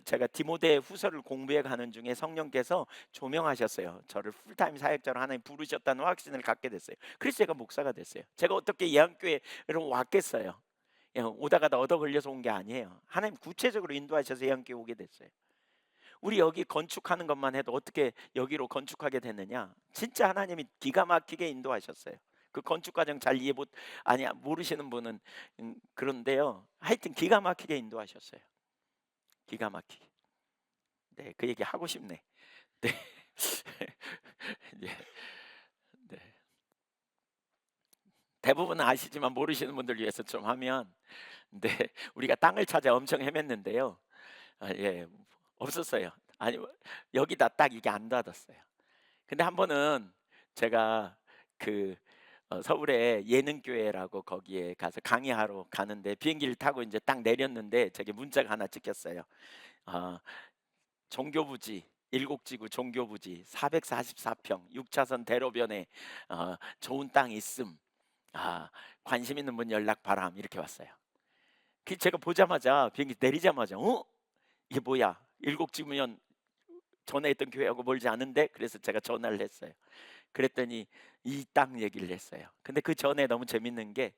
제가 디모데 후서를 공부해 가는 중에 성령께서 조명하셨어요. 저를 풀타임 사역자로 하나님 부르셨다는 확신을 갖게 됐어요. 그래서 제가 목사가 됐어요. 제가 어떻게 예한교회로 왔겠어요? 그냥 오다가다 얻어 걸려서 온 게 아니에요. 하나님 구체적으로 인도하셔서 예한교회 오게 됐어요. 우리 여기 건축하는 것만 해도 어떻게 여기로 건축하게 됐느냐? 진짜 하나님이 기가 막히게 인도하셨어요. 그 건축 과정 잘 이해 못 아니 모르시는 분은 그런데요. 하여튼 기가 막히게 인도하셨어요. 기가 막히게. 네, 그 얘기 하고 싶네. 네. 네. 네. 대부분은 아시지만 모르시는 분들 위해서 좀 하면 네, 우리가 땅을 찾아 엄청 헤맸는데요. 예. 없었어요. 아니 여기다 딱 이게 안 닿았어요. 근데 한 번은 제가 그 서울에 예능교회라고 거기에 가서 강의하러 가는데 비행기를 타고 이제 딱 내렸는데 저게 문자가 하나 찍혔어요. 아, 종교부지 일곡지구 종교부지 444평 6차선 대로변에 좋은 땅 있음. 관심 있는 분 연락 바람 이렇게 왔어요. 그 제가 보자마자 비행기 내리자마자 이게 뭐야? 일곡지구면 전에 있던 교회하고 멀지 않은데 그래서 제가 전화를 했어요. 그랬더니 이 땅 얘기를 했어요. 근데 그 전에 너무 재밌는 게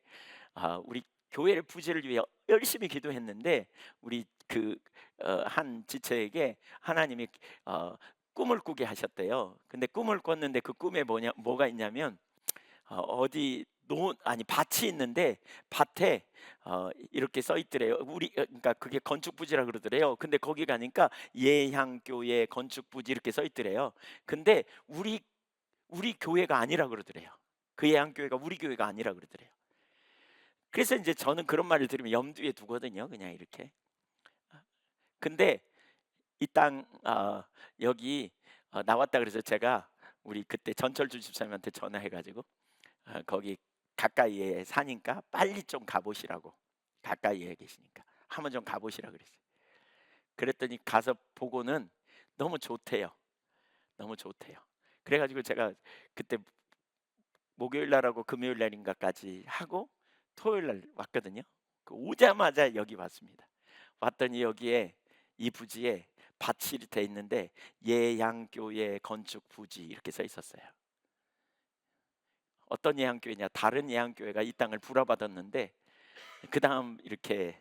우리 교회를 부지를 위해 열심히 기도했는데 우리 그 한 지체에게 하나님이 꿈을 꾸게 하셨대요. 근데 꿈을 꿨는데 그 꿈에 뭐가 있냐면 어디 아니 밭이 있는데 밭에 이렇게 써 있더래요. 그러니까 그게 건축 부지라 그러더래요. 근데 거기 가니까 예향교회 건축 부지 이렇게 써 있더래요. 근데 우리 교회가 아니라 그러더래요. 그 예향교회가 우리 교회가 아니라 그러더래요. 그래서 이제 저는 그런 말을 들으면 염두에 두거든요. 그냥 이렇게. 근데 이 땅 여기 나왔다 그래서 제가 우리 그때 전철주 집사님한테 전화해 가지고 거기 가까이에 사니까 빨리 좀 가보시라고. 가까이에 계시니까 한번 좀 가보시라 그랬어요. 그랬더니 가서 보고는 너무 좋대요. 너무 좋대요. 그래가지고 제가 그때 목요일 날하고 금요일 날인가까지 하고 토요일 날 왔거든요. 오자마자 여기 왔습니다. 왔더니 여기에 이 부지에 밭이 돼 있는데 예양교회 건축 부지 이렇게 써 있었어요. 어떤 예양교회냐? 다른 예양교회가 이 땅을 불화받았는데 그 다음 이렇게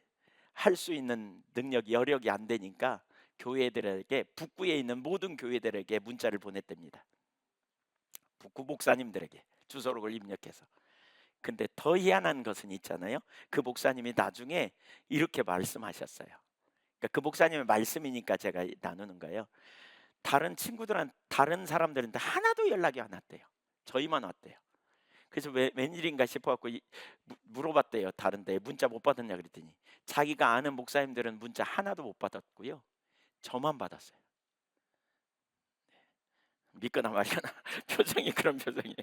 할 수 있는 능력이 여력이 안 되니까 교회들에게 북구에 있는 모든 교회들에게 문자를 보냈답니다. 북구 목사님들에게 주소록을 입력해서. 근데 더 희한한 것은 있잖아요. 그 목사님이 나중에 이렇게 말씀하셨어요. 그러니까 그 목사님의 말씀이니까 제가 나누는 거예요. 다른 사람들한테 하나도 연락이 안 왔대요. 저희만 왔대요. 그래서 웬일인가 싶어갖고 물어봤대요. 다른데 문자 못 받았냐 그랬더니 자기가 아는 목사님들은 문자 하나도 못 받았고요. 저만 받았어요. 믿거나 말거나 표정이 그런 표정이에요.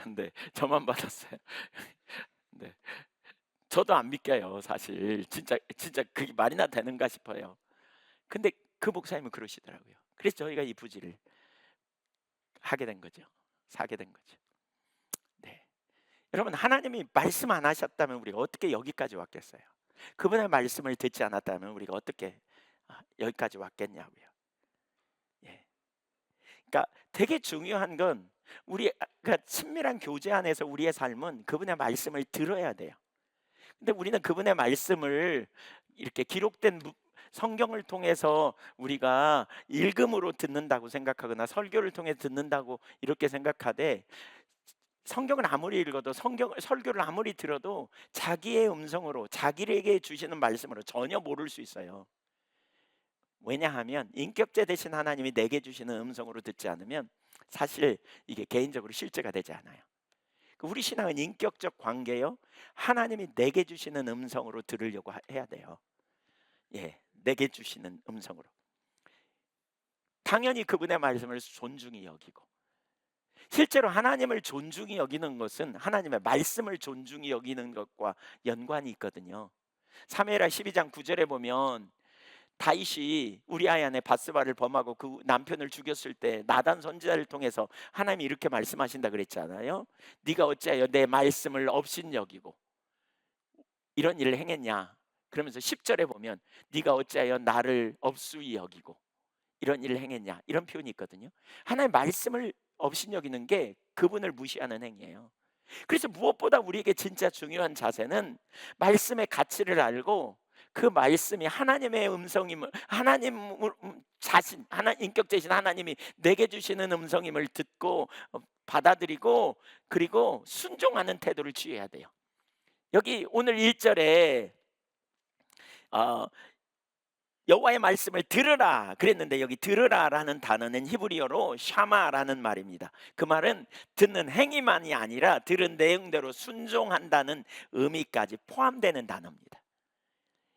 근데 저만 받았어요. 네. 저도 안 믿겨요, 사실. 진짜 그게 말이나 되는가 싶어요. 근데 그 목사님은 그러시더라고요. 그래서 저희가 이 부지를 하게 된 거죠. 사게 된 거죠. 네. 여러분 하나님이 말씀 안 하셨다면 우리가 어떻게 여기까지 왔겠어요? 그분의 말씀을 듣지 않았다면 우리가 어떻게 여기까지 왔겠냐고요. 예. 그러니까 되게 중요한 건 그러니까 친밀한 교제 안에서 우리의 삶은 그분의 말씀을 들어야 돼요. 근데 우리는 그분의 말씀을 이렇게 기록된 성경을 통해서 우리가 읽음으로 듣는다고 생각하거나 설교를 통해 듣는다고 이렇게 생각하되 성경을 아무리 읽어도 설교를 아무리 들어도 자기의 음성으로 자기에게 주시는 말씀으로 전혀 모를 수 있어요. 왜냐하면 인격제 대신 하나님이 내게 주시는 음성으로 듣지 않으면 사실 이게 개인적으로 실제가 되지 않아요. 우리 신앙은 인격적 관계요. 하나님이 내게 주시는 음성으로 들으려고 해야 돼요. 예, 내게 주시는 음성으로. 당연히 그분의 말씀을 존중히 여기고, 실제로 하나님을 존중히 여기는 것은 하나님의 말씀을 존중히 여기는 것과 연관이 있거든요. 사무엘하 12장 9절에 보면 다윗이 우리아의 아내 바스바를 범하고 그 남편을 죽였을 때 나단 선지자를 통해서 하나님이 이렇게 말씀하신다 그랬잖아요. 네가 어찌하여 내 말씀을 업신여기고 이런 일을 행했냐. 그러면서 10절에 보면 네가 어찌하여 나를 업수히 여기고 이런 일을 행했냐, 이런 표현이 있거든요. 하나님의 말씀을 업신여기는 게 그분을 무시하는 행위예요. 그래서 무엇보다 우리에게 진짜 중요한 자세는 말씀의 가치를 알고 그 말씀이 하나님의 음성임을, 하나님 자신, 인격자이신 하나님이 내게 주시는 음성임을 듣고 받아들이고, 그리고 순종하는 태도를 취해야 돼요. 여기 오늘 1절에 여호와의 말씀을 들으라 그랬는데, 여기 들으라라는 단어는 히브리어로 샤마라는 말입니다. 그 말은 듣는 행위만이 아니라 들은 내용대로 순종한다는 의미까지 포함되는 단어입니다.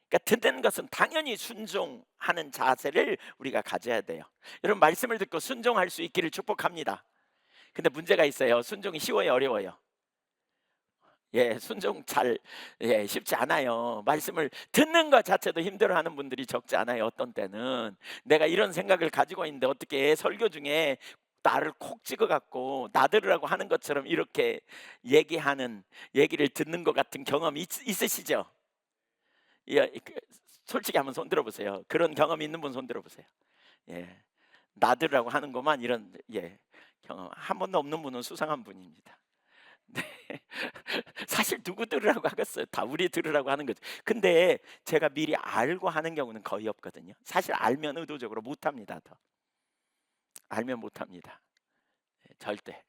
그러니까 듣는 것은 당연히 순종하는 자세를 우리가 가져야 돼요. 여러분, 말씀을 듣고 순종할 수 있기를 축복합니다. 근데 문제가 있어요. 순종이 쉬워요, 어려워요? 예, 순종 쉽지 않아요. 말씀을 듣는 것 자체도 힘들어하는 분들이 적지 않아요. 어떤 때는 내가 이런 생각을 가지고 있는데 어떻게 설교 중에 나를 콕 찍어갖고 나들으라고 하는 것처럼 이렇게 얘기를 듣는 것 같은 경험이 있으시죠? 예, 솔직히 한번 손 들어보세요. 그런 경험이 있는 분 손 들어보세요. 예, 나들으라고 하는 것만 이런 경험 한 번도 없는 분은 수상한 분입니다. 네. 사실 누구 들으라고 하겠어요. 다 우리 들으라고 하는 거죠. 근데 제가 미리 알고 하는 경우는 거의 없거든요. 사실 알면 의도적으로 못합니다. 더 알면 못합니다. 절대.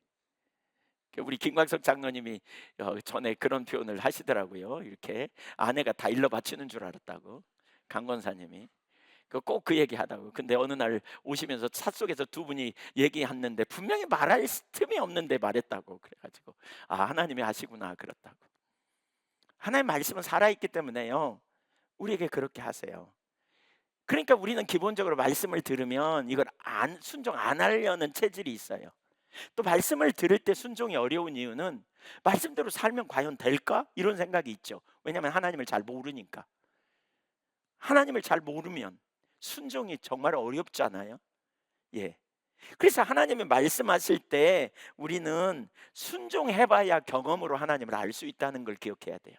우리 김광석 장로님이 전에 그런 표현을 하시더라고요. 이렇게 아내가 다 일러 바치는 줄 알았다고, 강 권사님이. 꼭 그 얘기 하다고. 근데 어느 날 오시면서 차 속에서 두 분이 얘기했는데 분명히 말할 틈이 없는데 말했다고. 그래가지고 하나님이 하시구나 그렇다고. 하나님 말씀은 살아있기 때문에요, 우리에게 그렇게 하세요. 그러니까 우리는 기본적으로 말씀을 들으면 이걸 순종 안 하려는 체질이 있어요. 또 말씀을 들을 때 순종이 어려운 이유는 말씀대로 살면 과연 될까? 이런 생각이 있죠. 왜냐하면 하나님을 잘 모르니까. 하나님을 잘 모르면 순종이 정말 어렵잖아요. 예. 그래서 하나님이 말씀하실 때 우리는 순종해봐야 경험으로 하나님을 알 수 있다는 걸 기억해야 돼요.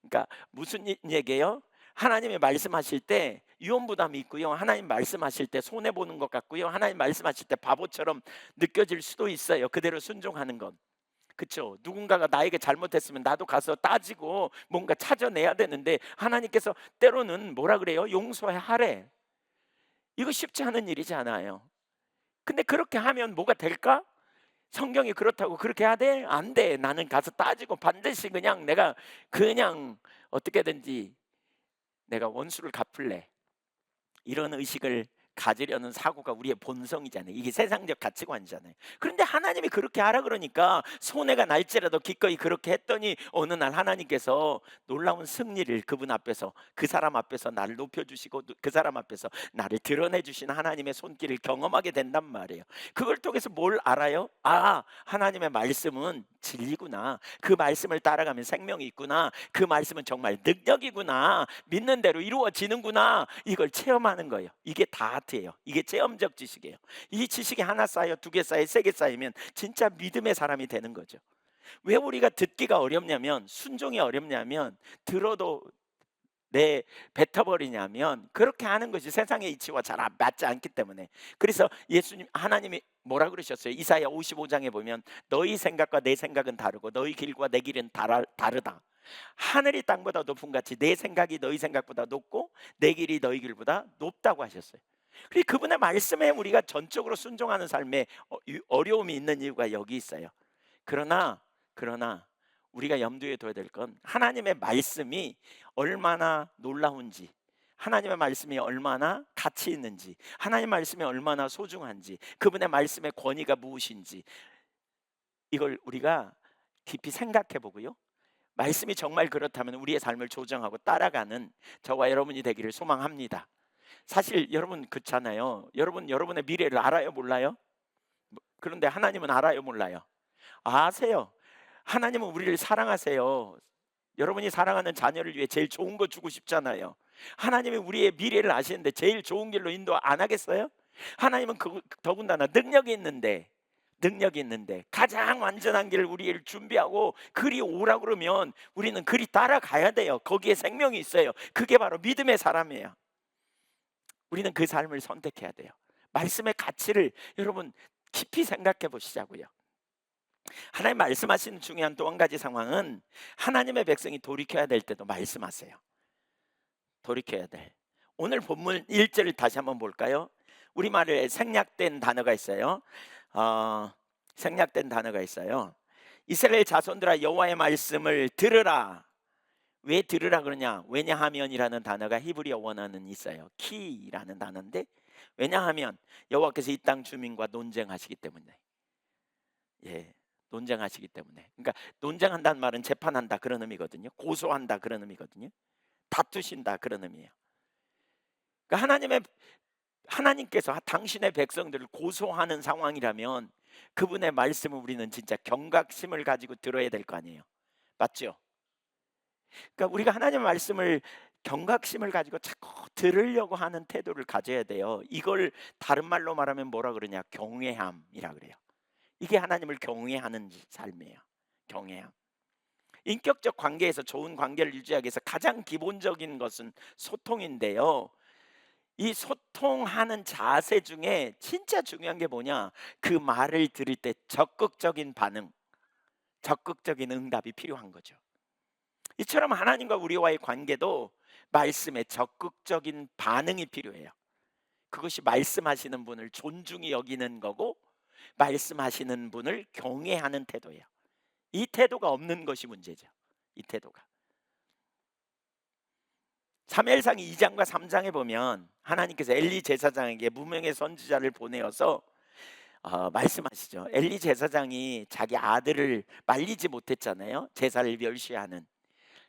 그러니까 무슨 얘기예요? 하나님이 말씀하실 때 위험부담이 있고요. 하나님 말씀하실 때 손해 보는 것 같고요. 하나님 말씀하실 때 바보처럼 느껴질 수도 있어요. 그대로 순종하는 건. 그렇죠? 누군가가 나에게 잘못했으면 나도 가서 따지고 뭔가 찾아내야 되는데 하나님께서 때로는 뭐라 그래요? 용서하래. 이거 쉽지 않은 일이지 않아요. 근데 그렇게 하면 뭐가 될까? 성경이 그렇다고 그렇게 해야 돼? 안 돼. 나는 가서 따지고 반드시 내가 어떻게든지 내가 원수를 갚을래. 이런 의식을 가지려는 사고가 우리의 본성이잖아요. 이게 세상적 가치관이잖아요. 그런데 하나님이 그렇게 하라 그러니까 손해가 날지라도 기꺼이 그렇게 했더니 어느 날 하나님께서 놀라운 승리를 그분 앞에서, 그 사람 앞에서 나를 높여주시고 그 사람 앞에서 나를 드러내주신 하나님의 손길을 경험하게 된단 말이에요. 그걸 통해서 뭘 알아요? 하나님의 말씀은 진리구나. 그 말씀을 따라가면 생명이 있구나. 그 말씀은 정말 능력이구나. 믿는 대로 이루어지는구나. 이걸 체험하는 거예요. 이게 다 아트예요. 이게 체험적 지식이에요. 이 지식이 하나 쌓여, 두 개 쌓여, 세 개 쌓이면 진짜 믿음의 사람이 되는 거죠. 왜 우리가 듣기가 어렵냐면, 순종이 어렵냐면, 들어도 뱉어버리냐면, 그렇게 하는 것이 세상의 이치와 잘 맞지 않기 때문에. 그래서 하나님이 뭐라 그러셨어요? 이사야 55장에 보면 너희 생각과 내 생각은 다르고 너희 길과 내 길은 다르다. 하늘이 땅보다 높은 같이 내 생각이 너희 생각보다 높고 내 길이 너희 길보다 높다고 하셨어요. 그래서 그분의 말씀에 우리가 전적으로 순종하는 삶에 어려움이 있는 이유가 여기 있어요. 그러나 우리가 염두에 둬야 될 건 하나님의 말씀이 얼마나 놀라운지, 하나님의 말씀이 얼마나 가치 있는지, 하나님의 말씀이 얼마나 소중한지, 그분의 말씀의 권위가 무엇인지, 이걸 우리가 깊이 생각해 보고요, 말씀이 정말 그렇다면 우리의 삶을 조정하고 따라가는 저와 여러분이 되기를 소망합니다. 사실 여러분 그렇잖아요. 여러분 여러분의 미래를 알아요, 몰라요? 그런데 하나님은 알아요, 몰라요? 아세요. 하나님은 우리를 사랑하세요. 여러분이 사랑하는 자녀를 위해 제일 좋은 거 주고 싶잖아요. 하나님이 우리의 미래를 아시는데 제일 좋은 길로 인도 안 하겠어요? 하나님은 더군다나 능력이 있는데 가장 완전한 길을 우리를 준비하고 그리 오라 그러면 우리는 그리 따라가야 돼요. 거기에 생명이 있어요. 그게 바로 믿음의 사람이에요. 우리는 그 삶을 선택해야 돼요. 말씀의 가치를 여러분 깊이 생각해 보시자고요. 하나님 말씀하시는 중요한 또 한 가지 상황은 하나님의 백성이 돌이켜야 될 때도 말씀하세요. 돌이켜야 돼. 오늘 본문 1절을 다시 한번 볼까요? 우리말에 생략된 단어가 있어요. 생략된 단어가 있어요. 이스라엘 자손들아 여호와의 말씀을 들으라. 왜 들으라 그러냐? 왜냐하면이라는 단어가 히브리어 원어는 있어요. 키라는 단어인데, 왜냐하면 여호와께서 이 땅 주민과 논쟁하시기 때문에. 예, 논쟁하시기 때문에. 그러니까 논쟁한다는 말은 재판한다 그런 의미거든요. 고소한다 그런 의미거든요. 다투신다 그런 의미예요. 그러니까 하나님께서 당신의 백성들을 고소하는 상황이라면 그분의 말씀을 우리는 진짜 경각심을 가지고 들어야 될 거 아니에요. 맞죠? 그러니까 우리가 하나님의 말씀을 경각심을 가지고 자꾸 들으려고 하는 태도를 가져야 돼요. 이걸 다른 말로 말하면 뭐라 그러냐? 경외함이라 그래요. 이게 하나님을 경외하는 삶이에요. 경외함. 인격적 관계에서 좋은 관계를 유지하기 위해서 가장 기본적인 것은 소통인데요. 이 소통하는 자세 중에 진짜 중요한 게 뭐냐? 그 말을 들을 때 적극적인 반응, 적극적인 응답이 필요한 거죠. 이처럼 하나님과 우리와의 관계도 말씀에 적극적인 반응이 필요해요. 그것이 말씀하시는 분을 존중히 여기는 거고 말씀하시는 분을 경외하는 태도예요. 이 태도가 없는 것이 문제죠. 이 태도가. 사무엘상 2장과 3장에 보면 하나님께서 엘리 제사장에게 무명의 선지자를 보내어서 말씀하시죠. 엘리 제사장이 자기 아들을 말리지 못했잖아요. 제사를 멸시하는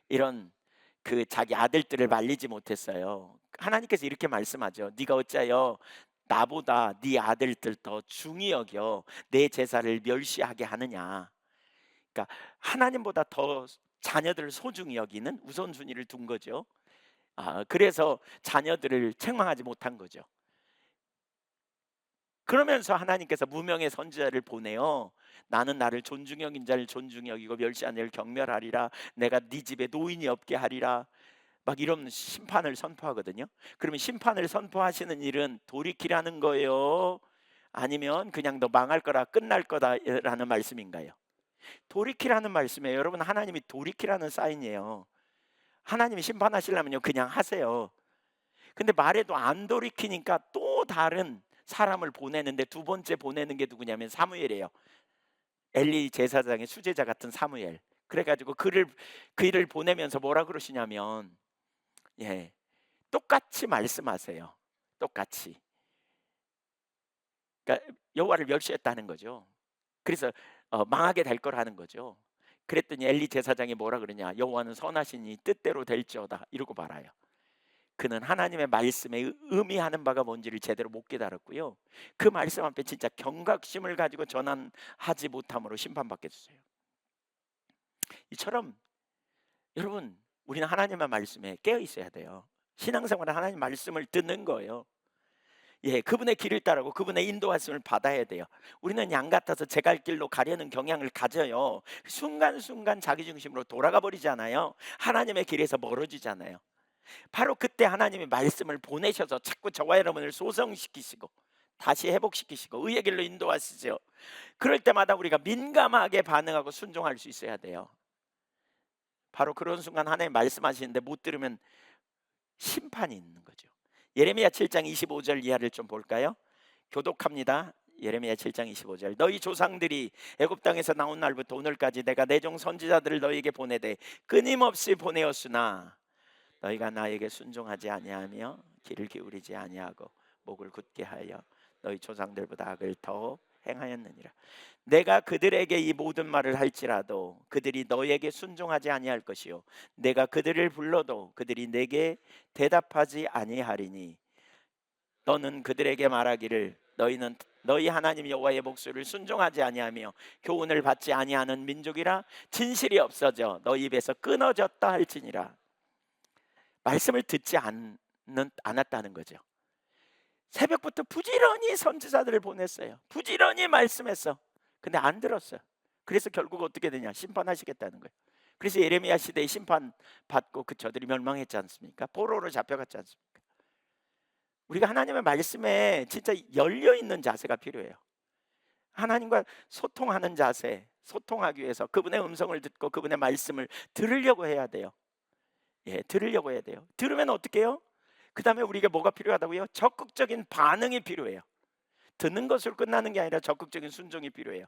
이런 그 자기 아들들을 말리지 못했어요. 하나님께서 이렇게 말씀하죠. 네가 어찌하여 나보다 네 아들들 더 중히 여겨 내 제사를 멸시하게 하느냐. 그러니까 하나님보다 더 자녀들을 소중히 여기는 우선순위를 둔 거죠. 그래서 자녀들을 책망하지 못한 거죠. 그러면서 하나님께서 무명의 선지자를 보내요. 나는 나를 존중 여긴 자를 존중 여기고 멸시한 자를 경멸하리라. 내가 네 집에 노인이 없게 하리라. 막 이런 심판을 선포하거든요. 그러면 심판을 선포하시는 일은 돌이키라는 거예요? 아니면 그냥 너 망할 거라 끝날 거다라는 말씀인가요? 돌이키라는 말씀이에요. 여러분, 하나님이 돌이키라는 사인이에요. 하나님이 심판하시려면요 그냥 하세요. 근데 말해도 안 돌이키니까 또 다른 사람을 보내는데 두 번째 보내는 게 누구냐면 사무엘이에요. 엘리 제사장의 수제자 같은 사무엘. 그래가지고 그를 보내면서 뭐라 그러시냐면, 예, 똑같이 말씀하세요. 똑같이. 그러니까 여호와를 멸시했다는 거죠. 그래서 망하게 될 거라는 거죠. 그랬더니 엘리 제사장이 뭐라 그러냐? 여호와는 선하시니 뜻대로 될지어다 이러고 말아요. 그는 하나님의 말씀에 의미하는 바가 뭔지를 제대로 못 깨달았고요. 그 말씀 앞에 진짜 경각심을 가지고 전환하지 못함으로 심판받게 됐어요. 이처럼 여러분, 우리는 하나님의 말씀에 깨어 있어야 돼요. 신앙생활은 하나님 말씀을 듣는 거예요. 예, 그분의 길을 따르고 그분의 인도하심을 받아야 돼요. 우리는 양 같아서 제 갈 길로 가려는 경향을 가져요. 순간순간 자기 중심으로 돌아가 버리잖아요. 하나님의 길에서 멀어지잖아요. 바로 그때 하나님이 말씀을 보내셔서 자꾸 저와 여러분을 소성시키시고 다시 회복시키시고 의의 길로 인도하시죠. 그럴 때마다 우리가 민감하게 반응하고 순종할 수 있어야 돼요. 바로 그런 순간 하나님 말씀하시는데 못 들으면 심판이 있는 거죠. 예레미야 7장 25절 이하를 좀 볼까요? 교독합니다. 예레미야 7장 25절. 너희 조상들이 애굽 땅에서 나온 날부터 오늘까지 내가 내 종 선지자들을 너희에게 보내되 끊임없이 보내었으나 너희가 나에게 순종하지 아니하며 귀를 기울이지 아니하고 목을 굳게 하여 너희 조상들보다 악을 더 행하였느니라. 내가 그들에게 이 모든 말을 할지라도 그들이 너에게 순종하지 아니할 것이요 내가 그들을 불러도 그들이 내게 대답하지 아니하리니 너는 그들에게 말하기를 너희는 너희 하나님 여호와의 목소리를 순종하지 아니하며 교훈을 받지 아니하는 민족이라 진실이 없어져 너희 입에서 끊어졌다 할지니라. 말씀을 듣지 않았다는 거죠. 새벽부터 부지런히 선지자들을 보냈어요. 부지런히 말씀했어. 근데 안 들었어요. 그래서 결국 어떻게 되냐? 심판하시겠다는 거예요. 그래서 예레미야 시대에 심판 받고 그 저들이 멸망했지 않습니까? 포로로 잡혀갔지 않습니까? 우리가 하나님의 말씀에 진짜 열려 있는 자세가 필요해요. 하나님과 소통하는 자세, 소통하기 위해서 그분의 음성을 듣고 그분의 말씀을 들으려고 해야 돼요. 예, 들으려고 해야 돼요. 들으면 어떻게 해요? 그 다음에 우리가 뭐가 필요하다고요? 적극적인 반응이 필요해요. 듣는 것으로 끝나는 게 아니라 적극적인 순종이 필요해요.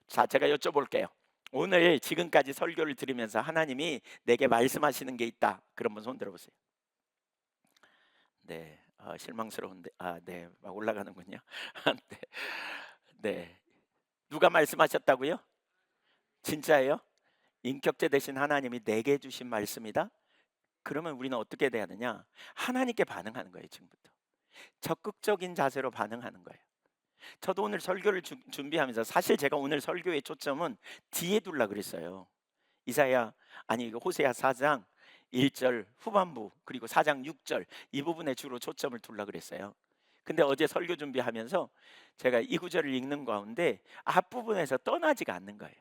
자, 제가 여쭤볼게요. 오늘 지금까지 설교를 들으면서 하나님이 내게 말씀하시는 게 있다. 그럼 한번 손 들어보세요. 네, 실망스러운데, 네, 막 올라가는군요. 네, 네, 누가 말씀하셨다고요? 진짜예요? 인격제 되신 하나님이 내게 주신 말씀이다? 그러면 우리는 어떻게 돼야 되냐? 하나님께 반응하는 거예요. 지금부터 적극적인 자세로 반응하는 거예요. 저도 오늘 설교를 준비하면서 사실 제가 오늘 설교의 초점은 뒤에 둘라 그랬어요. 호세아 4장 1절 후반부 그리고 4장 6절 이 부분에 주로 초점을 둘라 그랬어요. 근데 어제 설교 준비하면서 제가 이 구절을 읽는 가운데 앞부분에서 떠나지가 않는 거예요.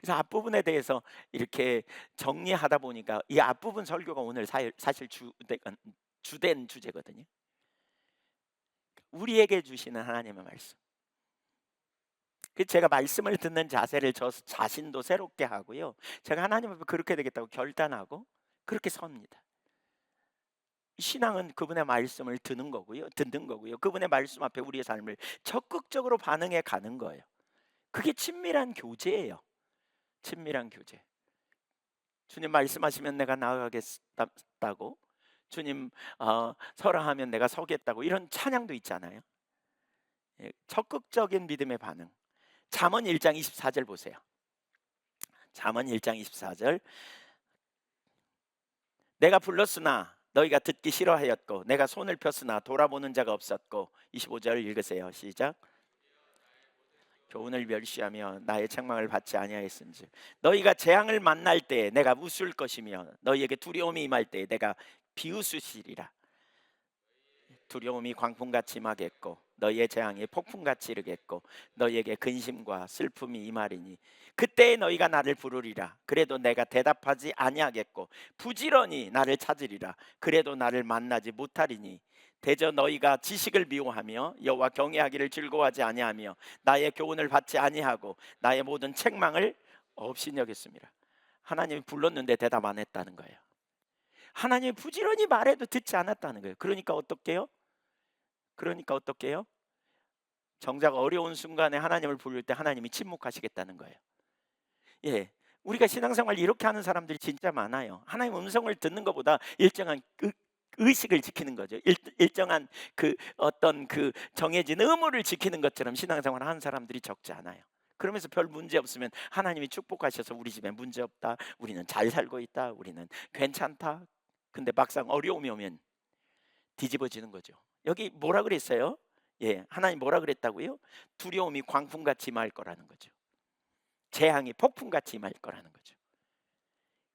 그래서 앞부분에 대해서 이렇게 정리하다 보니까 이 앞부분 설교가 오늘 사실 주된 주제거든요. 우리에게 주시는 하나님의 말씀. 그 제가 말씀을 듣는 자세를 저 자신도 새롭게 하고요. 제가 하나님 앞에 그렇게 되겠다고 결단하고 그렇게 섭니다. 신앙은 그분의 말씀을 듣는 거고요. 그분의 말씀 앞에 우리의 삶을 적극적으로 반응해 가는 거예요. 그게 친밀한 교제예요. 친밀한 교제. 주님 말씀하시면 내가 나아가겠다고, 주님 설하하면 내가 서겠다고, 이런 찬양도 있잖아요. 예, 적극적인 믿음의 반응. 잠언 1장 24절 보세요. 잠언 1장 24절. 내가 불렀으나 너희가 듣기 싫어하였고 내가 손을 폈으나 돌아보는 자가 없었고. 25절 읽으세요. 시작. 교훈을 멸시하며 나의 책망을 받지 아니하였은즉 너희가 재앙을 만날 때 내가 웃을 것이며 너희에게 두려움이 임할 때 내가 비웃으시리라. 두려움이 광풍같이 임하겠고 너희의 재앙이 폭풍같이 이르겠고 너희에게 근심과 슬픔이 임하리니 그때에 너희가 나를 부르리라. 그래도 내가 대답하지 아니하겠고 부지런히 나를 찾으리라. 그래도 나를 만나지 못하리니 대저 너희가 지식을 미워하며 여호와 경외하기를 즐거워하지 아니하며 나의 교훈을 받지 아니하고 나의 모든 책망을 없이 여겼습니다. 하나님이 불렀는데 대답 안 했다는 거예요. 하나님이 부지런히 말해도 듣지 않았다는 거예요. 그러니까 어떻게 해요? 정작 어려운 순간에 하나님을 부를 때 하나님이 침묵하시겠다는 거예요. 예, 우리가 신앙생활 이렇게 하는 사람들이 진짜 많아요. 하나님 음성을 듣는 것보다 일정한 의식을 지키는 거죠. 일정한 그 어떤 그 정해진 의무를 지키는 것처럼 신앙생활 하는 사람들이 적지 않아요. 그러면서 별 문제 없으면 하나님이 축복하셔서 우리 집에 문제 없다, 우리는 잘 살고 있다, 우리는 괜찮다. 근데 막상 어려움이 오면 뒤집어지는 거죠. 여기 뭐라 그랬어요? 예, 하나님 뭐라 그랬다고요? 두려움이 광풍같이 임할 거라는 거죠. 재앙이 폭풍같이 임할 거라는 거죠.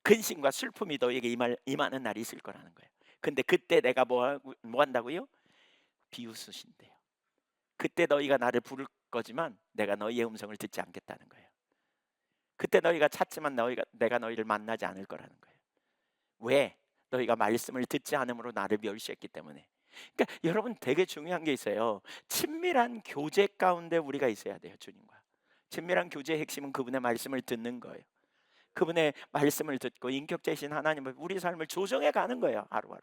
근심과 슬픔이 너에게 임하는 날이 있을 거라는 거예요. 근데 그때 내가 뭐 한다고요? 비웃으신대요. 그때 너희가 나를 부를 거지만 내가 너희의 음성을 듣지 않겠다는 거예요. 그때 너희가 찾지만 내가 너희를 만나지 않을 거라는 거예요. 왜? 너희가 말씀을 듣지 않음으로 나를 멸시했기 때문에. 그러니까 여러분 되게 중요한 게 있어요. 친밀한 교제 가운데 우리가 있어야 돼요. 주님과 친밀한 교제의 핵심은 그분의 말씀을 듣는 거예요. 그분의 말씀을 듣고 인격자이신 하나님을 우리 삶을 조정해 가는 거예요. 하루하루.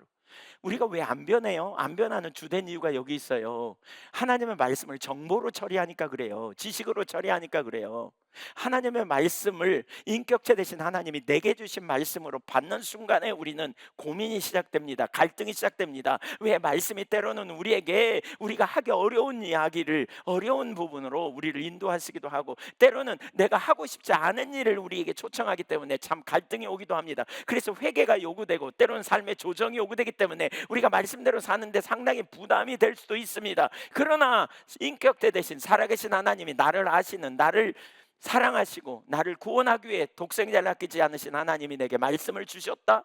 우리가 왜 안 변해요? 안 변하는 주된 이유가 여기 있어요. 하나님의 말씀을 정보로 처리하니까 그래요. 지식으로 처리하니까 그래요. 하나님의 말씀을 인격체 되신 하나님이 내게 주신 말씀으로 받는 순간에 우리는 고민이 시작됩니다. 갈등이 시작됩니다. 왜 말씀이 때로는 우리에게 우리가 하기 어려운 이야기를 어려운 부분으로 우리를 인도하시기도 하고, 때로는 내가 하고 싶지 않은 일을 우리에게 초청하기 때문에 참 갈등이 오기도 합니다. 그래서 회개가 요구되고 때로는 삶의 조정이 요구되기 때문에 우리가 말씀대로 사는데 상당히 부담이 될 수도 있습니다. 그러나 인격체 되신 살아계신 하나님이 나를 아시는, 나를 사랑하시고 나를 구원하기 위해 독생자를 아끼지 않으신 하나님이 내게 말씀을 주셨다.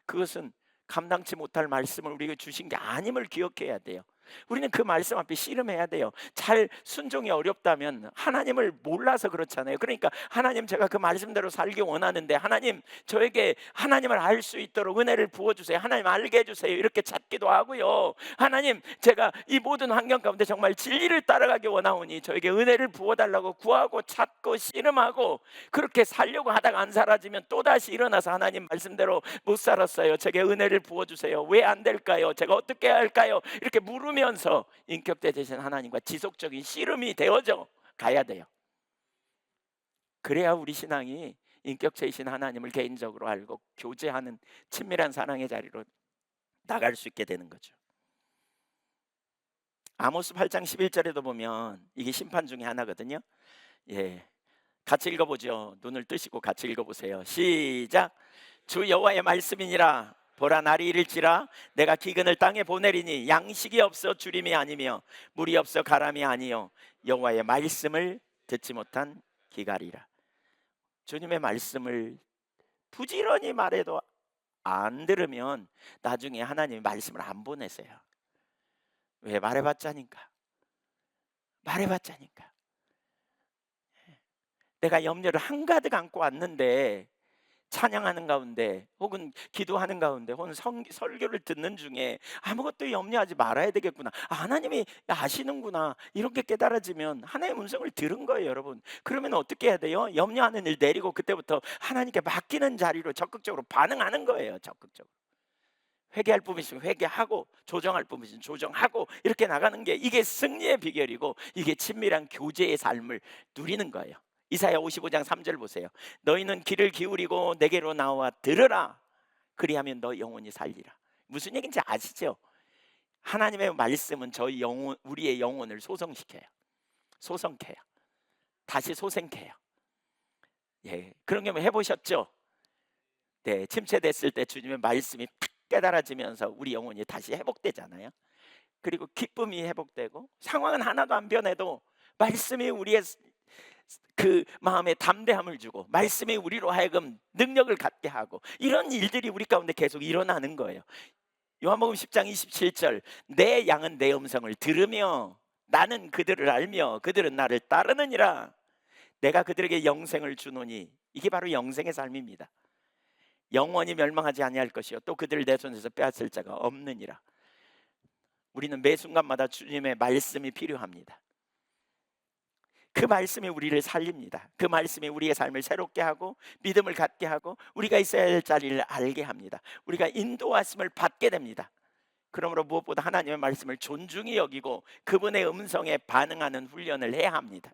그것은 감당치 못할 말씀을 우리에게 주신 게 아님을 기억해야 돼요. 우리는 그 말씀 앞에 씨름해야 돼요. 잘 순종이 어렵다면 하나님을 몰라서 그렇잖아요. 그러니까 하나님, 제가 그 말씀대로 살기 원하는데 하나님 저에게 하나님을 알 수 있도록 은혜를 부어주세요. 하나님 알게 해주세요. 이렇게 찾기도 하고요. 하나님, 제가 이 모든 환경 가운데 정말 진리를 따라가기 원하오니 저에게 은혜를 부어달라고 구하고 찾고 씨름하고, 그렇게 살려고 하다가 안 살아지면 또다시 일어나서 하나님 말씀대로 못 살았어요. 제게 은혜를 부어주세요. 왜 안 될까요? 제가 어떻게 해야 할까요? 이렇게 물으면서 인격대 되신 하나님과 지속적인 씨름이 되어져 가야 돼요. 그래야 우리 신앙이 인격체이신 하나님을 개인적으로 알고 교제하는 친밀한 사랑의 자리로 나갈 수 있게 되는 거죠. 아모스 8장 11절에도 보면 이게 심판 중에 하나거든요. 예, 같이 읽어보죠. 눈을 뜨시고 같이 읽어보세요. 시작. 주 여호와의 말씀이니라. 보라, 날이 이를지라 내가 기근을 땅에 보내리니 양식이 없어 주림이 아니며 물이 없어 가람이 아니요 여호와의 말씀을 듣지 못한 기갈이라. 주님의 말씀을 부지런히 말해도 안 들으면 나중에 하나님이 말씀을 안 보내세요. 왜? 말해봤자니까. 말해봤자니까. 내가 염려를 한가득 안고 왔는데 찬양하는 가운데 혹은 기도하는 가운데 혹은 설교를 듣는 중에 아무것도 염려하지 말아야 되겠구나, 하나님이 아시는구나, 이렇게 깨달아지면 하나님의 음성을 들은 거예요. 여러분, 그러면 어떻게 해야 돼요? 염려하는 일 내리고 그때부터 하나님께 맡기는 자리로 적극적으로 반응하는 거예요. 적극적으로 회개할 부분이 있으면 회개하고, 조정할 부분이 있으면 조정하고, 이렇게 나가는 게 이게 승리의 비결이고 이게 친밀한 교제의 삶을 누리는 거예요. 이사야 55장 3절 보세요. 너희는 귀를 기울이고 내게로 나와 들으라. 그리하면 너 영혼이 살리라. 무슨 얘기인지 아시죠? 하나님의 말씀은 저희 영혼, 우리의 영혼을 소성시켜요. 소성케요. 다시 소생케요. 예, 그런 경험 해보셨죠? 네, 침체됐을 때 주님의 말씀이 탁 깨달아지면서 우리 영혼이 다시 회복되잖아요. 그리고 기쁨이 회복되고, 상황은 하나도 안 변해도 말씀이 우리의 그 마음에 담대함을 주고 말씀이 우리로 하여금 능력을 갖게 하고, 이런 일들이 우리 가운데 계속 일어나는 거예요. 요한복음 10장 27절, 내 양은 내 음성을 들으며 나는 그들을 알며 그들은 나를 따르느니라. 내가 그들에게 영생을 주노니, 이게 바로 영생의 삶입니다. 영원히 멸망하지 아니할 것이요 또 그들을 내 손에서 빼앗을 자가 없느니라. 우리는 매 순간마다 주님의 말씀이 필요합니다. 그 말씀이 우리를 살립니다. 그 말씀이 우리의 삶을 새롭게 하고 믿음을 갖게 하고 우리가 있어야 할 자리를 알게 합니다. 우리가 인도하심을 받게 됩니다. 그러므로 무엇보다 하나님의 말씀을 존중히 여기고 그분의 음성에 반응하는 훈련을 해야 합니다.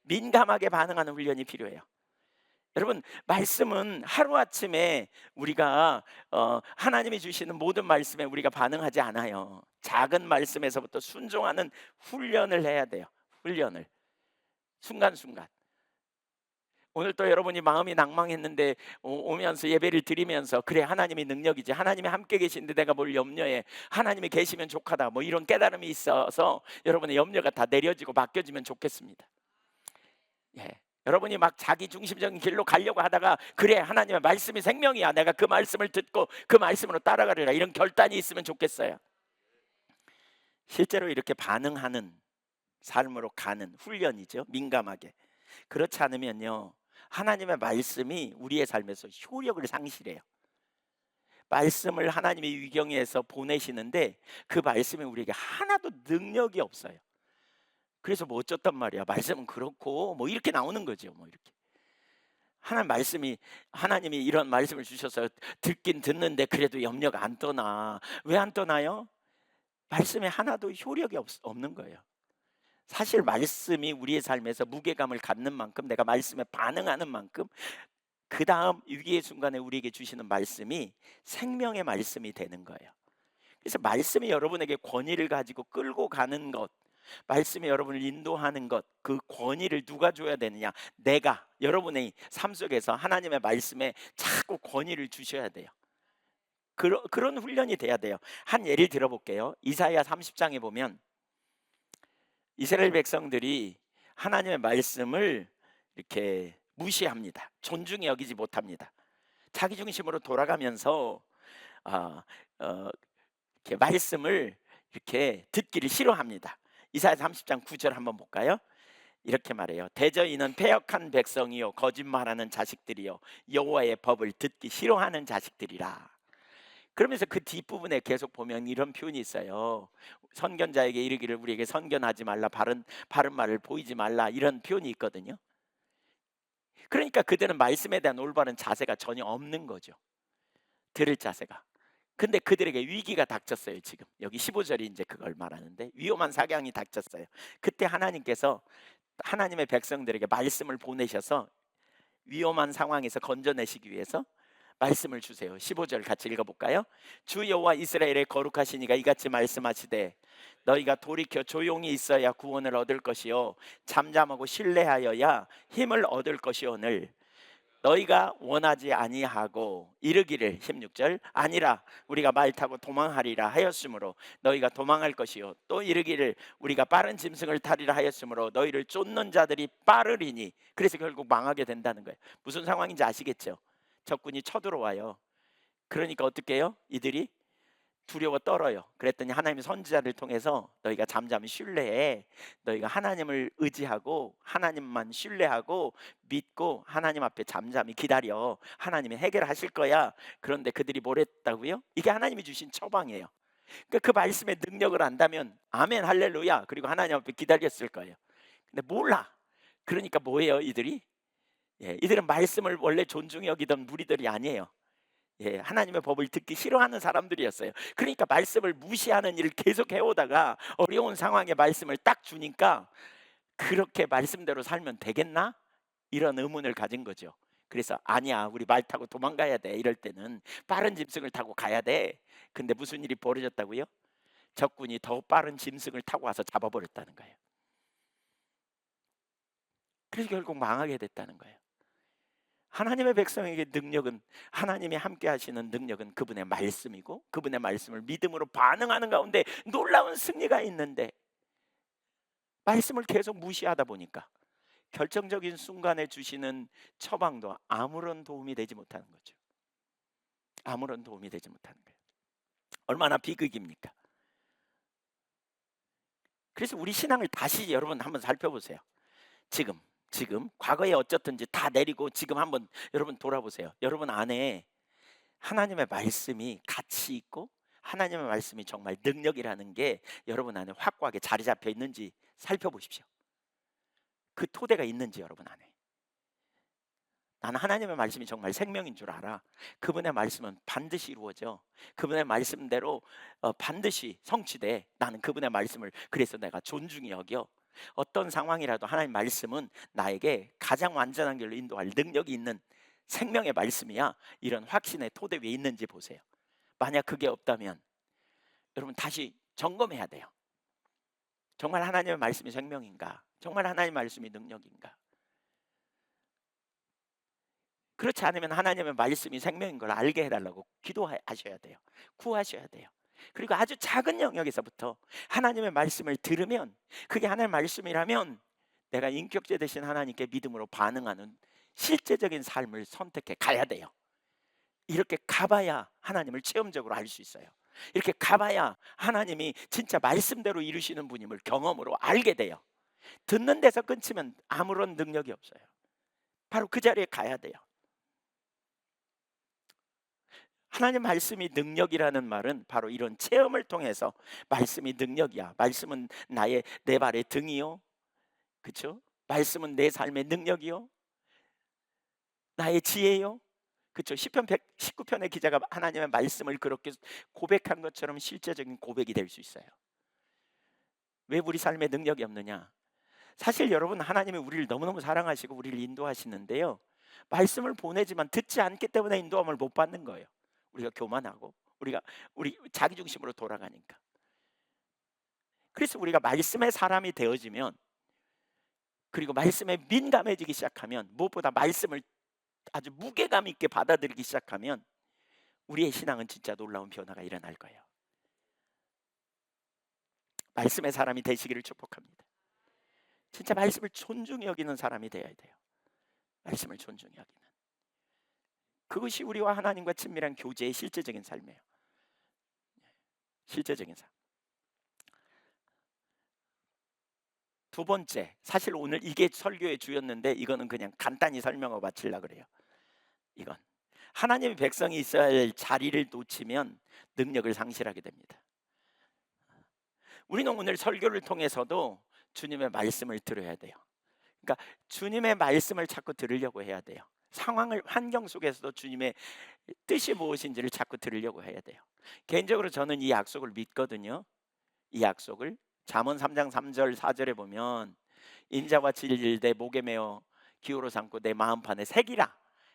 민감하게 반응하는 훈련이 필요해요. 여러분, 말씀은 하루아침에 우리가 하나님이 주시는 모든 말씀에 우리가 반응하지 않아요. 작은 말씀에서부터 순종하는 훈련을 해야 돼요. 훈련을 순간순간. 오늘 또 여러분이 마음이 낭망했는데 오면서 예배를 드리면서, 그래 하나님이 능력이지, 하나님이 함께 계신데 내가 뭘 염려해, 하나님이 계시면 족하다, 뭐 이런 깨달음이 있어서 여러분의 염려가 다 내려지고 맡겨지면 좋겠습니다. 예. 여러분이 막 자기 중심적인 길로 가려고 하다가, 그래 하나님의 말씀이 생명이야, 내가 그 말씀을 듣고 그 말씀으로 따라가리라, 이런 결단이 있으면 좋겠어요. 실제로 이렇게 반응하는 삶으로 가는 훈련이죠. 민감하게. 그렇지 않으면요, 하나님의 말씀이 우리의 삶에서 효력을 상실해요. 말씀을 하나님이 위경에서 보내시는데 그 말씀이 우리에게 하나도 능력이 없어요. 그래서 뭐 어쩌단 말이야, 말씀은 그렇고 뭐 이렇게 나오는 거죠. 뭐 이렇게 하나님이 이런 말씀을 주셔서 듣긴 듣는데 그래도 염려가 안 떠나. 왜 안 떠나요? 말씀에 하나도 효력이 없는 거예요. 사실 말씀이 우리의 삶에서 무게감을 갖는 만큼, 내가 말씀에 반응하는 만큼, 그 다음 위기의 순간에 우리에게 주시는 말씀이 생명의 말씀이 되는 거예요. 그래서 말씀이 여러분에게 권위를 가지고 끌고 가는 것, 말씀이 여러분을 인도하는 것, 그 권위를 누가 줘야 되느냐? 내가, 여러분의 삶 속에서 하나님의 말씀에 자꾸 권위를 주셔야 돼요. 그런 훈련이 돼야 돼요. 한 예를 들어볼게요. 이사야 30장에 보면 이스라엘 백성들이 하나님의 말씀을 이렇게 무시합니다. 존중히 여기지 못합니다. 자기 중심으로 돌아가면서 아, 어, 이렇게 말씀을 이렇게 듣기를 싫어합니다. 이사야 30장 9절 한번 볼까요? 이렇게 말해요. 대저 이는 패역한 백성이요 거짓말하는 자식들이요 여호와의 법을 듣기 싫어하는 자식들이라. 그러면서 그 뒷부분에 계속 보면 이런 표현이 있어요. 선견자에게 이르기를 우리에게 선견하지 말라, 바른 말을 보이지 말라, 이런 표현이 있거든요. 그러니까 그들은 말씀에 대한 올바른 자세가 전혀 없는 거죠. 들을 자세가. 근데 그들에게 위기가 닥쳤어요. 지금 여기 15절이 이제 그걸 말하는데, 위험한 사경이 닥쳤어요. 그때 하나님께서 하나님의 백성들에게 말씀을 보내셔서 위험한 상황에서 건져내시기 위해서 말씀을 주세요. 15절 같이 읽어볼까요? 주 여호와 이스라엘의 거룩하신 이가 이같이 말씀하시되 너희가 돌이켜 조용히 있어야 구원을 얻을 것이요 잠잠하고 신뢰하여야 힘을 얻을 것이오늘 너희가 원하지 아니하고 이르기를 16절 아니라 우리가 말 타고 도망하리라 하였으므로 너희가 도망할 것이요 또 이르기를 우리가 빠른 짐승을 타리라 하였으므로 너희를 쫓는 자들이 빠르리니. 그래서 결국 망하게 된다는 거예요. 무슨 상황인지 아시겠죠? 적군이 쳐들어와요. 그러니까 어떻게 해요? 이들이 두려워 떨어요. 그랬더니 하나님의 선지자를 통해서 너희가 잠잠히 신뢰해. 너희가 하나님을 의지하고 하나님만 신뢰하고 믿고 하나님 앞에 잠잠히 기다려. 하나님이 해결하실 거야. 그런데 그들이 뭘 했다고요? 이게 하나님이 주신 처방이에요. 그러니까 그 말씀의 능력을 안다면 아멘 할렐루야 그리고 하나님 앞에 기다렸을 거예요. 근데 몰라. 그러니까 뭐예요 이들이? 이들은 말씀을 원래 존중히 여기던 무리들이 아니에요. 하나님의 법을 듣기 싫어하는 사람들이었어요. 그러니까 말씀을 무시하는 일을 계속 해오다가 어려운 상황에 말씀을 딱 주니까 그렇게 말씀대로 살면 되겠나? 이런 의문을 가진 거죠. 그래서 아니야 우리 말 타고 도망가야 돼. 이럴 때는 빠른 짐승을 타고 가야 돼. 근데 무슨 일이 벌어졌다고요? 적군이 더 빠른 짐승을 타고 와서 잡아버렸다는 거예요. 그래서 결국 망하게 됐다는 거예요. 하나님의 백성에게 능력은, 하나님이 함께 하시는 능력은 그분의 말씀이고 그분의 말씀을 믿음으로 반응하는 가운데 놀라운 승리가 있는데 말씀을 계속 무시하다 보니까 결정적인 순간에 주시는 처방도 아무런 도움이 되지 못하는 거죠. 아무런 도움이 되지 못하는 거예요. 얼마나 비극입니까? 그래서 우리 신앙을 다시 여러분 한번 살펴보세요. 지금 과거에 어쩌든지 다 내리고 지금 한번 여러분 돌아보세요. 여러분 안에 하나님의 말씀이 가치 있고 하나님의 말씀이 정말 능력이라는 게 여러분 안에 확고하게 자리 잡혀 있는지 살펴보십시오. 그 토대가 있는지 여러분 안에. 나는 하나님의 말씀이 정말 생명인 줄 알아. 그분의 말씀은 반드시 이루어져. 그분의 말씀대로 반드시 성취돼. 나는 그분의 말씀을 그래서 내가 존중히 여겨. 어떤 상황이라도 하나님 말씀은 나에게 가장 완전한 길로 인도할 능력이 있는 생명의 말씀이야. 이런 확신의 토대 위에 있는지 보세요. 만약 그게 없다면 여러분 다시 점검해야 돼요. 정말 하나님의 말씀이 생명인가? 정말 하나님의 말씀이 능력인가? 그렇지 않으면 하나님의 말씀이 생명인 걸 알게 해달라고 기도하셔야 돼요. 구하셔야 돼요. 그리고 아주 작은 영역에서부터 하나님의 말씀을 들으면 그게 하나님의 말씀이라면 내가 인격제 되신 하나님께 믿음으로 반응하는 실제적인 삶을 선택해 가야 돼요. 이렇게 가봐야 하나님을 체험적으로 알 수 있어요. 이렇게 가봐야 하나님이 진짜 말씀대로 이루시는 분임을 경험으로 알게 돼요. 듣는 데서 끊치면 아무런 능력이 없어요. 바로 그 자리에 가야 돼요. 하나님 말씀이 능력이라는 말은 바로 이런 체험을 통해서 말씀이 능력이야. 말씀은 내 발의 등이요. 그렇죠? 말씀은 내 삶의 능력이요. 나의 지혜요? 그렇죠. 시편 119편의 기자가 하나님의 말씀을 그렇게 고백한 것처럼 실제적인 고백이 될 수 있어요. 왜 우리 삶에 능력이 없느냐? 사실 여러분, 하나님이 우리를 너무너무 사랑하시고 우리를 인도하시는데요, 말씀을 보내지만 듣지 않기 때문에 인도함을 못 받는 거예요. 우리가 교만하고 우리 자기 중심으로 돌아가니까. 그래서 우리가 말씀의 사람이 되어지면, 그리고 말씀에 민감해지기 시작하면, 무엇보다 말씀을 아주 무게감 있게 받아들이기 시작하면 우리의 신앙은 진짜 놀라운 변화가 일어날 거예요. 말씀의 사람이 되시기를 축복합니다. 진짜 말씀을 존중히 여기는 사람이 되어야 돼요. 말씀을 존중히 여기는. 그것이 우리와 하나님과 친밀한 교제의 실제적인 삶이에요. 실제적인 삶. 두 번째, 사실 오늘 이게 설교의 주였는데 이거는 그냥 간단히 설명을 바치려고 그래요. 이건 하나님의 백성이 있어야 할 자리를 놓치면 능력을 상실하게 됩니다. 우리는 오늘 설교를 통해서도 주님의 말씀을 들어야 돼요. 그러니까 주님의 말씀을 자꾸 들으려고 해야 돼요. 환경 속에서도 주님의 뜻이 무엇인지를 자꾸 들으려고 해야 돼요. 개인적으로 저는 이 약속을 믿거든요. 이 약속을 잠언 3장 3절 4절에 보면, 인자와 진리를 내 목에 메어 기호로 삼고 내 마음판에 새기라.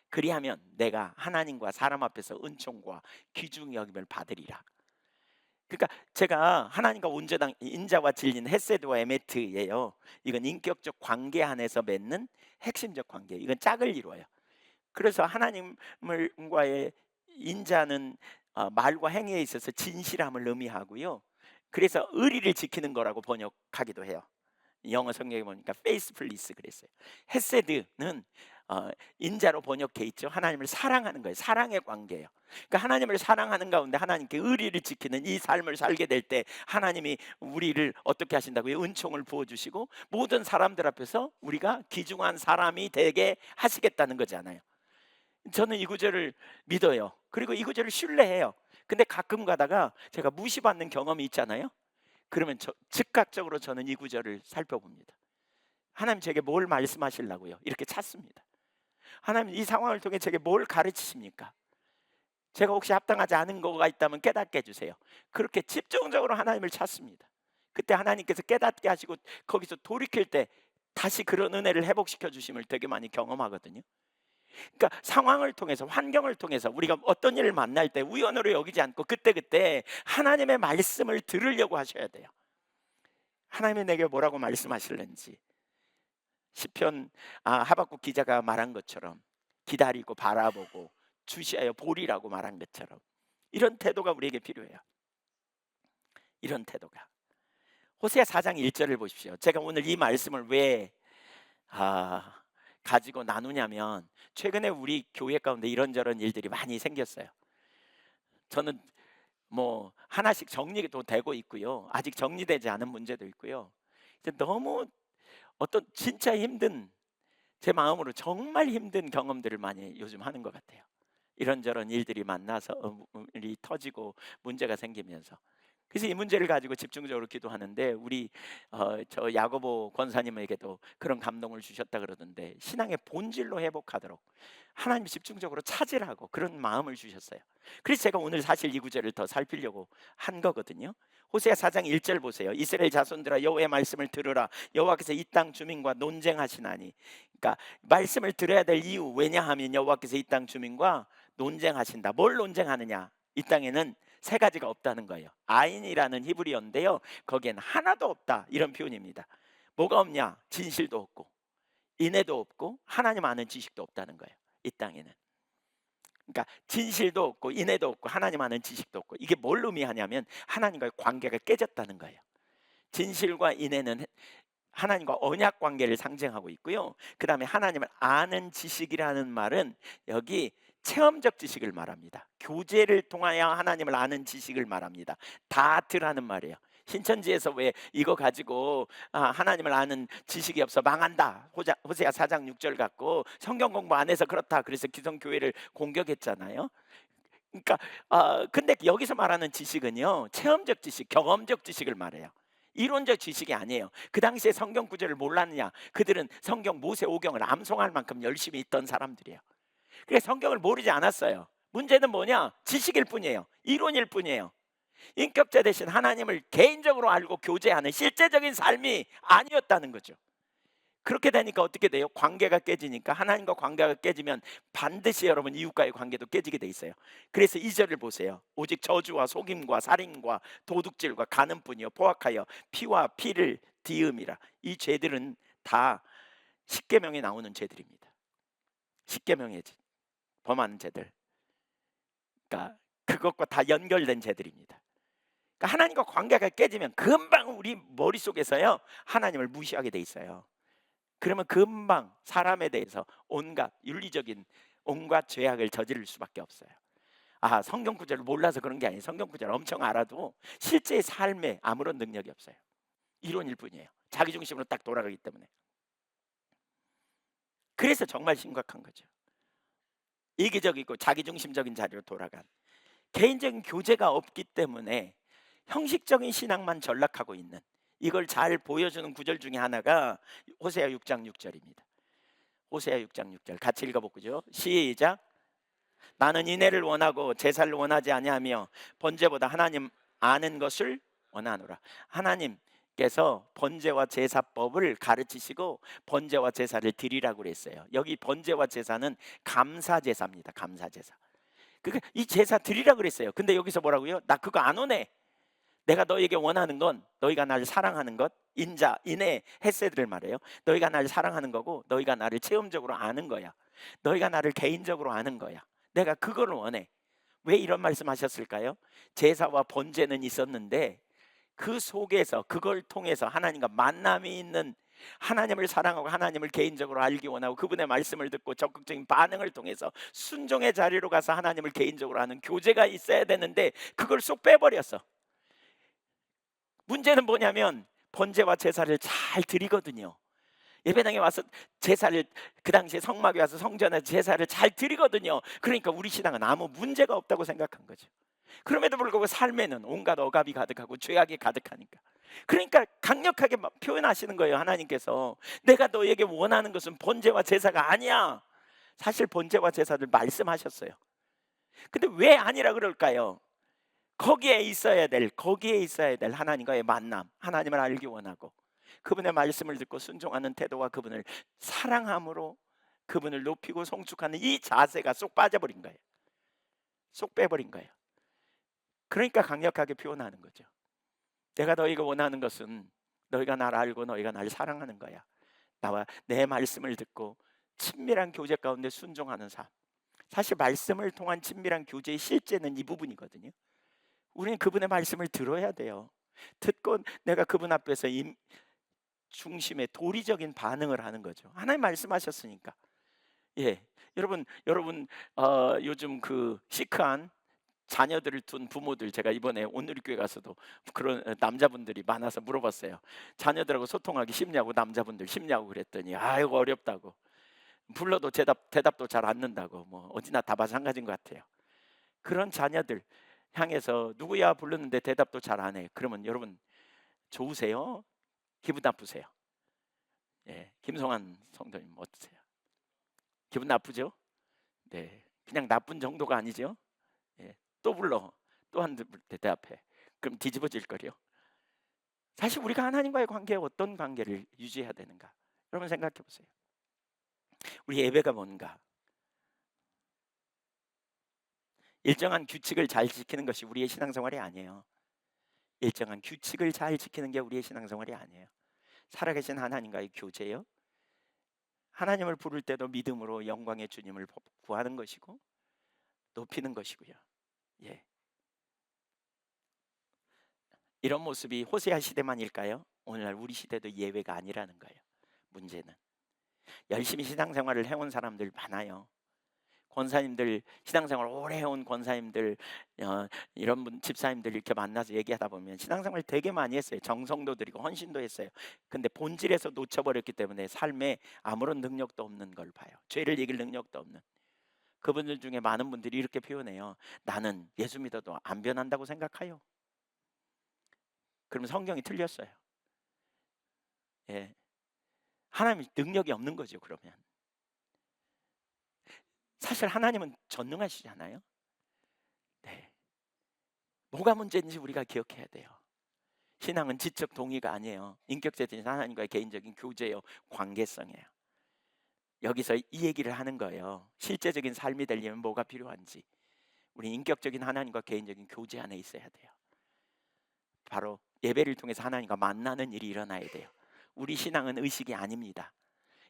그리하면 내가 하나님과 사람 앞에서 은총과 귀중히 여김을 받으리라. 그러니까 제가 하나님과 온전한 인자와 진리는 헤세드와 에메트예요. 이건 인격적 관계 안에서 맺는 핵심적 관계. 이건 짝을 이루어요. 그래서 하나님과의 인자는 말과 행위에 있어서 진실함을 의미하고요. 그래서 의리를 지키는 거라고 번역하기도 해요. 영어 성경에 보니까 faithfulness 그랬어요. 헤세드는 인자로 번역해 있죠. 하나님을 사랑하는 거예요. 사랑의 관계예요. 그러니까 하나님을 사랑하는 가운데 하나님께 의리를 지키는 이 삶을 살게 될 때 하나님이 우리를 어떻게 하신다고요? 은총을 부어주시고 모든 사람들 앞에서 우리가 귀중한 사람이 되게 하시겠다는 거잖아요. 저는 이 구절을 믿어요. 그리고 이 구절을 신뢰해요. 근데 가끔 가다가 제가 무시받는 경험이 있잖아요. 그러면 즉각적으로 저는 이 구절을 살펴봅니다. 하나님 제게 뭘 말씀하시려고요? 이렇게 찾습니다. 하나님 이 상황을 통해 제게 뭘 가르치십니까? 제가 혹시 합당하지 않은 거가 있다면 깨닫게 해주세요. 그렇게 집중적으로 하나님을 찾습니다. 그때 하나님께서 깨닫게 하시고 거기서 돌이킬 때 다시 그런 은혜를 회복시켜 주심을 되게 많이 경험하거든요. 그러니까 상황을 통해서, 환경을 통해서 우리가 어떤 일을 만날 때 우연으로 여기지 않고 그때그때 하나님의 말씀을 들으려고 하셔야 돼요. 하나님이 내게 뭐라고 말씀하실는지. 시편 하박국 기자가 말한 것처럼 기다리고 바라보고 주시하여 보리라고 말한 것처럼 이런 태도가 우리에게 필요해요. 이런 태도가. 호세아 4장 1절을 보십시오. 제가 오늘 이 말씀을 왜 가지고 나누냐면, 최근에 우리 교회 가운데 이런저런 일들이 많이 생겼어요. 저는 뭐 하나씩 정리도 되고 있고요. 아직 정리되지 않은 문제도 있고요. 이제 너무 어떤 진짜 힘든, 제 마음으로 정말 힘든 경험들을 많이 요즘 하는 것 같아요. 이런저런 일들이 만나서 일이 터지고 문제가 생기면서. 그래서 이 문제를 가지고 집중적으로 기도하는데, 우리 저 야고보 권사님에게도 그런 감동을 주셨다 그러던데, 신앙의 본질로 회복하도록 하나님 집중적으로 찾으라고 그런 마음을 주셨어요. 그래서 제가 오늘 사실 이 구절을 더 살피려고 한 거거든요. 호세아 4장 1절 보세요. 이스라엘 자손들아 여호와의 말씀을 들으라. 여호와께서 이 땅 주민과 논쟁하시나니. 그러니까 말씀을 들어야 될 이유, 왜냐하면 여호와께서 이 땅 주민과 논쟁하신다. 뭘 논쟁하느냐? 이 땅에는 세 가지가 없다는 거예요. 아인이라는 히브리어인데요, 거기엔 하나도 없다 이런 표현입니다. 뭐가 없냐? 진실도 없고 인애도 없고 하나님 아는 지식도 없다는 거예요. 이 땅에는. 그러니까 진실도 없고 인애도 없고 하나님 아는 지식도 없고, 이게 뭘 의미하냐면 하나님과의 관계가 깨졌다는 거예요. 진실과 인애는 하나님과 언약 관계를 상징하고 있고요. 그 다음에 하나님을 아는 지식이라는 말은 여기 체험적 지식을 말합니다. 교제를 통하여 하나님을 아는 지식을 말합니다. 다트라는 말이에요. 신천지에서 왜 이거 가지고 하나님을 아는 지식이 없어 망한다, 호세아 4장 6절 갖고 성경 공부 안 해서 그렇다, 그래서 기성교회를 공격했잖아요. 그러니까 근데 여기서 말하는 지식은요, 체험적 지식, 경험적 지식을 말해요. 이론적 지식이 아니에요. 그 당시에 성경 구절을 몰랐느냐? 그들은 성경 모세오경을 암송할 만큼 열심히 있던 사람들이에요. 그래서 성경을 모르지 않았어요. 문제는 뭐냐? 지식일 뿐이에요. 이론일 뿐이에요. 인격자 대신 하나님을 개인적으로 알고 교제하는 실제적인 삶이 아니었다는 거죠. 그렇게 되니까 어떻게 돼요? 관계가 깨지니까, 하나님과 관계가 깨지면 반드시 여러분 이웃과의 관계도 깨지게 돼 있어요. 그래서 2절을 보세요. 오직 저주와 속임과 살인과 도둑질과 간음뿐이요 포악하여 피와 피를 뒤음이라. 이 죄들은 다 십계명에 나오는 죄들입니다. 십계명에 범하는 죄들, 그러니까 그것과 다 연결된 죄들입니다. 그러니까 하나님과 관계가 깨지면 금방 우리 머릿속에서요 하나님을 무시하게 돼 있어요. 그러면 금방 사람에 대해서 온갖 윤리적인 온갖 죄악을 저지를 수밖에 없어요. 아, 성경 구절을 몰라서 그런 게 아니에요. 성경 구절을 엄청 알아도 실제 삶에 아무런 능력이 없어요. 이론일 뿐이에요. 자기 중심으로 딱 돌아가기 때문에. 그래서 정말 심각한 거죠. 이기적이고 자기 중심적인 자리로 돌아간, 개인적인 교제가 없기 때문에 형식적인 신앙만 전락하고 있는, 이걸 잘 보여주는 구절 중에 하나가 호세아 6장 6절입니다. 호세아 6장 6절 같이 읽어보죠. 시작. 나는 인애를 원하고 제사를 원하지 아니하며 번제보다 하나님 아는 것을 원하노라. 하나님께서 번제와 제사법을 가르치시고 번제와 제사를 드리라고 그랬어요. 여기 번제와 제사는 감사제사입니다. 감사제사. 그러니까 이 제사 드리라고 그랬어요. 근데 여기서 뭐라고요? 나 그거 안 오네. 내가 너에게 원하는 건 너희가 나를 사랑하는 것, 인애, 헤세드를 말해요. 너희가 나를 사랑하는 거고 너희가 나를 체험적으로 아는 거야. 너희가 나를 개인적으로 아는 거야. 내가 그거를 원해. 왜 이런 말씀하셨을까요? 제사와 번제는 있었는데 그 속에서, 그걸 통해서 하나님과 만남이 있는, 하나님을 사랑하고 하나님을 개인적으로 알기 원하고 그분의 말씀을 듣고 적극적인 반응을 통해서 순종의 자리로 가서 하나님을 개인적으로 아는 교제가 있어야 되는데 그걸 쏙 빼버렸어. 문제는 뭐냐면 번제와 제사를 잘 드리거든요. 예배당에 와서 제사를, 그 당시에 성막에 와서 성전에서 제사를 잘 드리거든요. 그러니까 우리 신앙은 아무 문제가 없다고 생각한 거죠. 그럼에도 불구하고 삶에는 온갖 억압이 가득하고 죄악이 가득하니까, 그러니까 강력하게 표현하시는 거예요. 하나님께서 내가 너에게 원하는 것은 번제와 제사가 아니야. 사실 번제와 제사를 말씀하셨어요. 근데 왜 아니라 그럴까요? 거기에 있어야 될 하나님과의 만남, 하나님을 알기 원하고 그분의 말씀을 듣고 순종하는 태도와 그분을 사랑함으로 그분을 높이고 송축하는 이 자세가 쏙 빠져버린 거예요. 쏙 빼버린 거예요. 그러니까 강력하게 표현하는 거죠. 내가 너희가 원하는 것은 너희가 나를 알고 너희가 나를 사랑하는 거야. 나와 내 말씀을 듣고 친밀한 교제 가운데 순종하는 삶. 사실 말씀을 통한 친밀한 교제의 실제는 이 부분이거든요. 우리는 그분의 말씀을 들어야 돼요. 듣고 내가 그분 앞에서 중심의 도리적인 반응을 하는 거죠. 하나님 말씀하셨으니까. 예, 여러분 요즘 그 시크한 자녀들을 둔 부모들, 제가 이번에 온누리교회 가서도 그런 남자분들이 많아서 물어봤어요. 자녀들하고 소통하기 쉽냐고, 남자분들 쉽냐고 그랬더니 아이고 어렵다고, 불러도 대답도 잘 안 는다고, 뭐 어디나 다 마찬가지인 것 같아요. 그런 자녀들 향해서 누구야 불렀는데 대답도 잘 안 해. 그러면 여러분 좋으세요? 기분 나쁘세요? 예, 김성환 성도님 어떠세요? 기분 나쁘죠? 네, 그냥 나쁜 정도가 아니죠? 예, 또 불러, 또 한 대답해. 그럼 뒤집어질 거요. 사실 우리가 하나님과의 관계에 어떤 관계를 유지해야 되는가? 여러분 생각해 보세요. 우리 예배가 뭔가? 일정한 규칙을 잘 지키는 것이 우리의 신앙생활이 아니에요. 일정한 규칙을 잘 지키는 게 우리의 신앙생활이 아니에요. 살아계신 하나님과의 교제요. 하나님을 부를 때도 믿음으로 영광의 주님을 구하는 것이고 높이는 것이고요. 예. 이런 모습이 호세아 시대만일까요? 오늘날 우리 시대도 예외가 아니라는 거예요. 문제는 열심히 신앙생활을 해온 사람들 많아요. 권사님들, 신앙생활 오래 해온 권사님들, 이런 집사님들 이렇게 만나서 얘기하다 보면 신앙생활 되게 많이 했어요. 정성도 드리고 헌신도 했어요. 근데 본질에서 놓쳐버렸기 때문에 삶에 아무런 능력도 없는 걸 봐요. 죄를 이길 능력도 없는 그분들 중에 많은 분들이 이렇게 표현해요. 나는 예수 믿어도 안 변한다고 생각해요. 그러면 성경이 틀렸어요. 예. 하나님 능력이 없는 거죠. 그러면 사실 하나님은 전능하시잖아요. 네. 뭐가 문제인지 우리가 기억해야 돼요. 신앙은 지적 동의가 아니에요. 인격체적인 하나님과의 개인적인 교제요, 관계성이에요. 여기서 이 얘기를 하는 거예요. 실제적인 삶이 되려면 뭐가 필요한지. 우리 인격적인 하나님과 개인적인 교제 안에 있어야 돼요. 바로 예배를 통해서 하나님과 만나는 일이 일어나야 돼요. 우리 신앙은 의식이 아닙니다.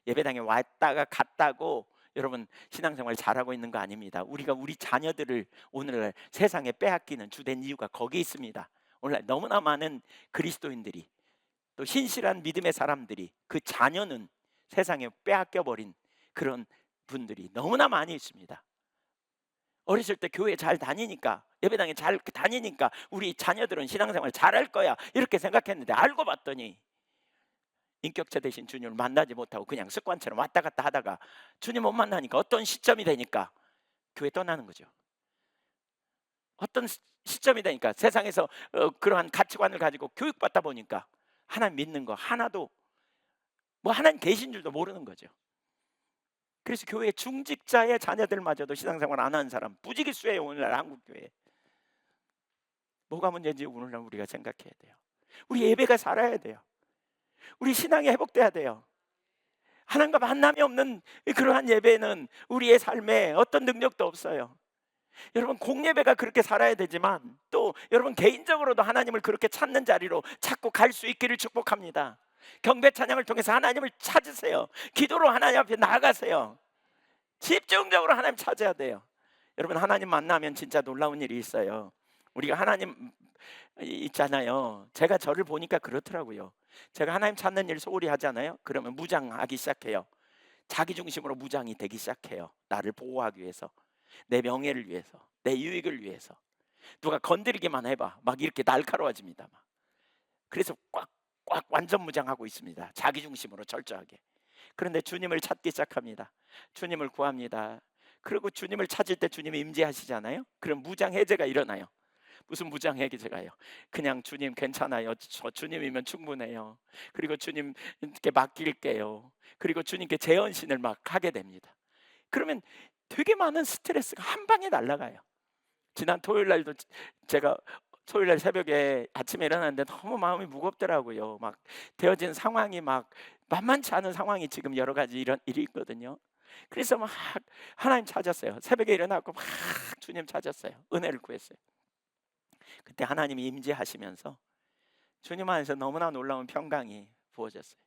예배당에 왔다가 갔다고 여러분 신앙생활 잘하고 있는 거 아닙니다. 우리가 우리 자녀들을 오늘날 세상에 빼앗기는 주된 이유가 거기 있습니다. 오늘날 너무나 많은 그리스도인들이 또 신실한 믿음의 사람들이 그 자녀는 세상에 빼앗겨 버린 그런 분들이 너무나 많이 있습니다. 어렸을 때 교회 잘 다니니까, 예배당에 잘 다니니까 우리 자녀들은 신앙생활 잘할 거야 이렇게 생각했는데, 알고 봤더니 인격체 되신 주님을 만나지 못하고 그냥 습관처럼 왔다 갔다 하다가 주님 못 만나니까 어떤 시점이 되니까 교회 떠나는 거죠. 어떤 시점이 되니까 세상에서 그러한 가치관을 가지고 교육받다 보니까 하나님 믿는 거 하나도, 뭐 하나님 계신 줄도 모르는 거죠. 그래서 교회 중직자의 자녀들마저도 신앙생활 안 하는 사람 부지기수예요. 오늘날 한국교회. 뭐가 문제인지 오늘날 우리가 생각해야 돼요. 우리 예배가 살아야 돼요. 우리 신앙이 회복돼야 돼요. 하나님과 만남이 없는 그러한 예배는 우리의 삶에 어떤 능력도 없어요. 여러분 공예배가 그렇게 살아야 되지만 또 여러분 개인적으로도 하나님을 그렇게 찾는 자리로 자꾸 갈 수 있기를 축복합니다. 경배 찬양을 통해서 하나님을 찾으세요. 기도로 하나님 앞에 나아가세요. 집중적으로 하나님 찾아야 돼요. 여러분 하나님 만나면 진짜 놀라운 일이 있어요. 우리가 하나님 있잖아요. 제가 저를 보니까 그렇더라고요. 제가 하나님 찾는 일 소홀히 하잖아요. 그러면 무장하기 시작해요. 자기 중심으로 무장이 되기 시작해요. 나를 보호하기 위해서, 내 명예를 위해서, 내 유익을 위해서. 누가 건드리기만 해봐 막 이렇게 날카로워집니다. 막. 그래서 꽉 완전 무장하고 있습니다. 자기 중심으로 철저하게. 그런데 주님을 찾기 시작합니다. 주님을 구합니다. 그리고 주님을 찾을 때 주님이 임재하시잖아요. 그럼 무장 해제가 일어나요. 무슨 무장 해제가요? 그냥 주님 괜찮아요. 저 주님이면 충분해요. 그리고 주님께 맡길게요. 그리고 주님께 재헌신을 막 하게 됩니다. 그러면 되게 많은 스트레스가 한 방에 날아가요. 지난 토요일 날도 제가 토요일 날 새벽에 아침에 일어났는데 너무 마음이 무겁더라고요. 막 되어진 상황이 막 만만치 않은 상황이 지금 여러 가지 이런 일이 있거든요. 그래서 막 하나님 찾았어요. 새벽에 일어나고 막 주님 찾았어요. 은혜를 구했어요. 그때 하나님이 임재하시면서 주님 안에서 너무나 놀라운 평강이 부어졌어요.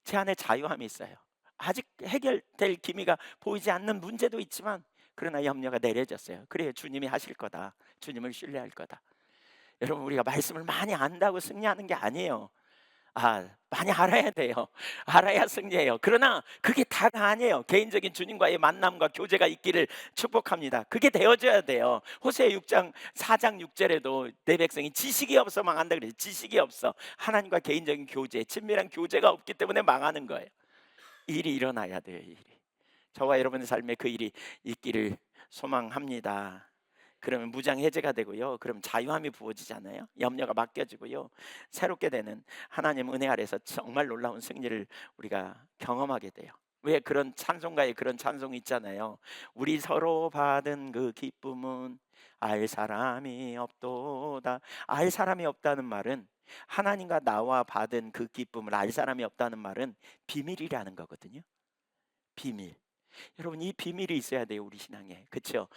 제 안에 자유함이 있어요. 아직 해결될 기미가 보이지 않는 문제도 있지만 그러나 염려가 내려졌어요. 그래요, 주님이 하실 거다. 주님을 신뢰할 거다. 여러분 우리가 말씀을 많이 안다고 승리하는 게 아니에요. 많이 알아야 돼요. 알아야 승리해요. 그러나 그게 다가 아니에요. 개인적인 주님과의 만남과 교제가 있기를 축복합니다. 그게 되어져야 돼요. 호세아 6장 4장 6절에도 내 백성이 지식이 없어 망한다 그래요. 지식이 없어. 하나님과 개인적인 교제, 친밀한 교제가 없기 때문에 망하는 거예요. 일이 일어나야 돼요. 일이. 저와 여러분의 삶에 그 일이 있기를 소망합니다. 그러면 무장 해제가 되고요. 그럼 자유함이 부어지잖아요. 염려가 맡겨지고요. 새롭게 되는 하나님 은혜 아래서 정말 놀라운 승리를 우리가 경험하게 돼요. 왜 그런 찬송가에 그런 찬송이 있잖아요. 우리 서로 받은 그 기쁨은 알 사람이 없도다. 알 사람이 없다는 말은 하나님과 나와 받은 그 기쁨을 알 사람이 없다는 말은 비밀이라는 거거든요. 비밀. 여러분 이 비밀이 있어야 돼요. 우리 신앙에. 그렇죠?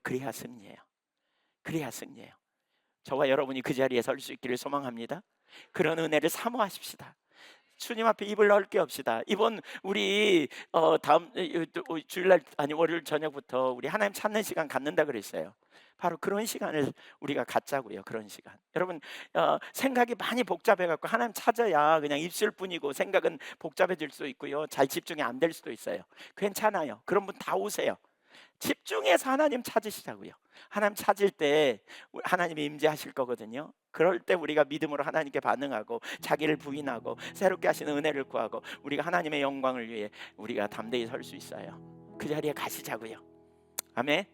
그래야 승리해요. 그래야 승리해요. 저와 여러분이 그 자리에 설 수 있기를 소망합니다. 그런 은혜를 사모하십시다. 주님 앞에 입을 넓게 합시다. 이번 우리 다음 주일날 아니 월요일 저녁부터 우리 하나님 찾는 시간 갖는다 그랬어요. 바로 그런 시간을 우리가 갖자고요. 그런 시간. 여러분 생각이 많이 복잡해갖고 하나님 찾아야 그냥 입술 뿐이고 생각은 복잡해질 수도 있고요. 잘 집중이 안 될 수도 있어요. 괜찮아요. 그런 분 다 오세요. 집중해서 하나님 찾으시자고요. 하나님 찾을 때 하나님이 임재하실 거거든요. 그럴 때 우리가 믿음으로 하나님께 반응하고 자기를 부인하고 새롭게 하시는 은혜를 구하고 우리가 하나님의 영광을 위해 우리가 담대히 설 수 있어요. 그 자리에 가시자고요. 아멘.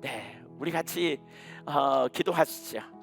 네, 우리 같이 기도하시죠.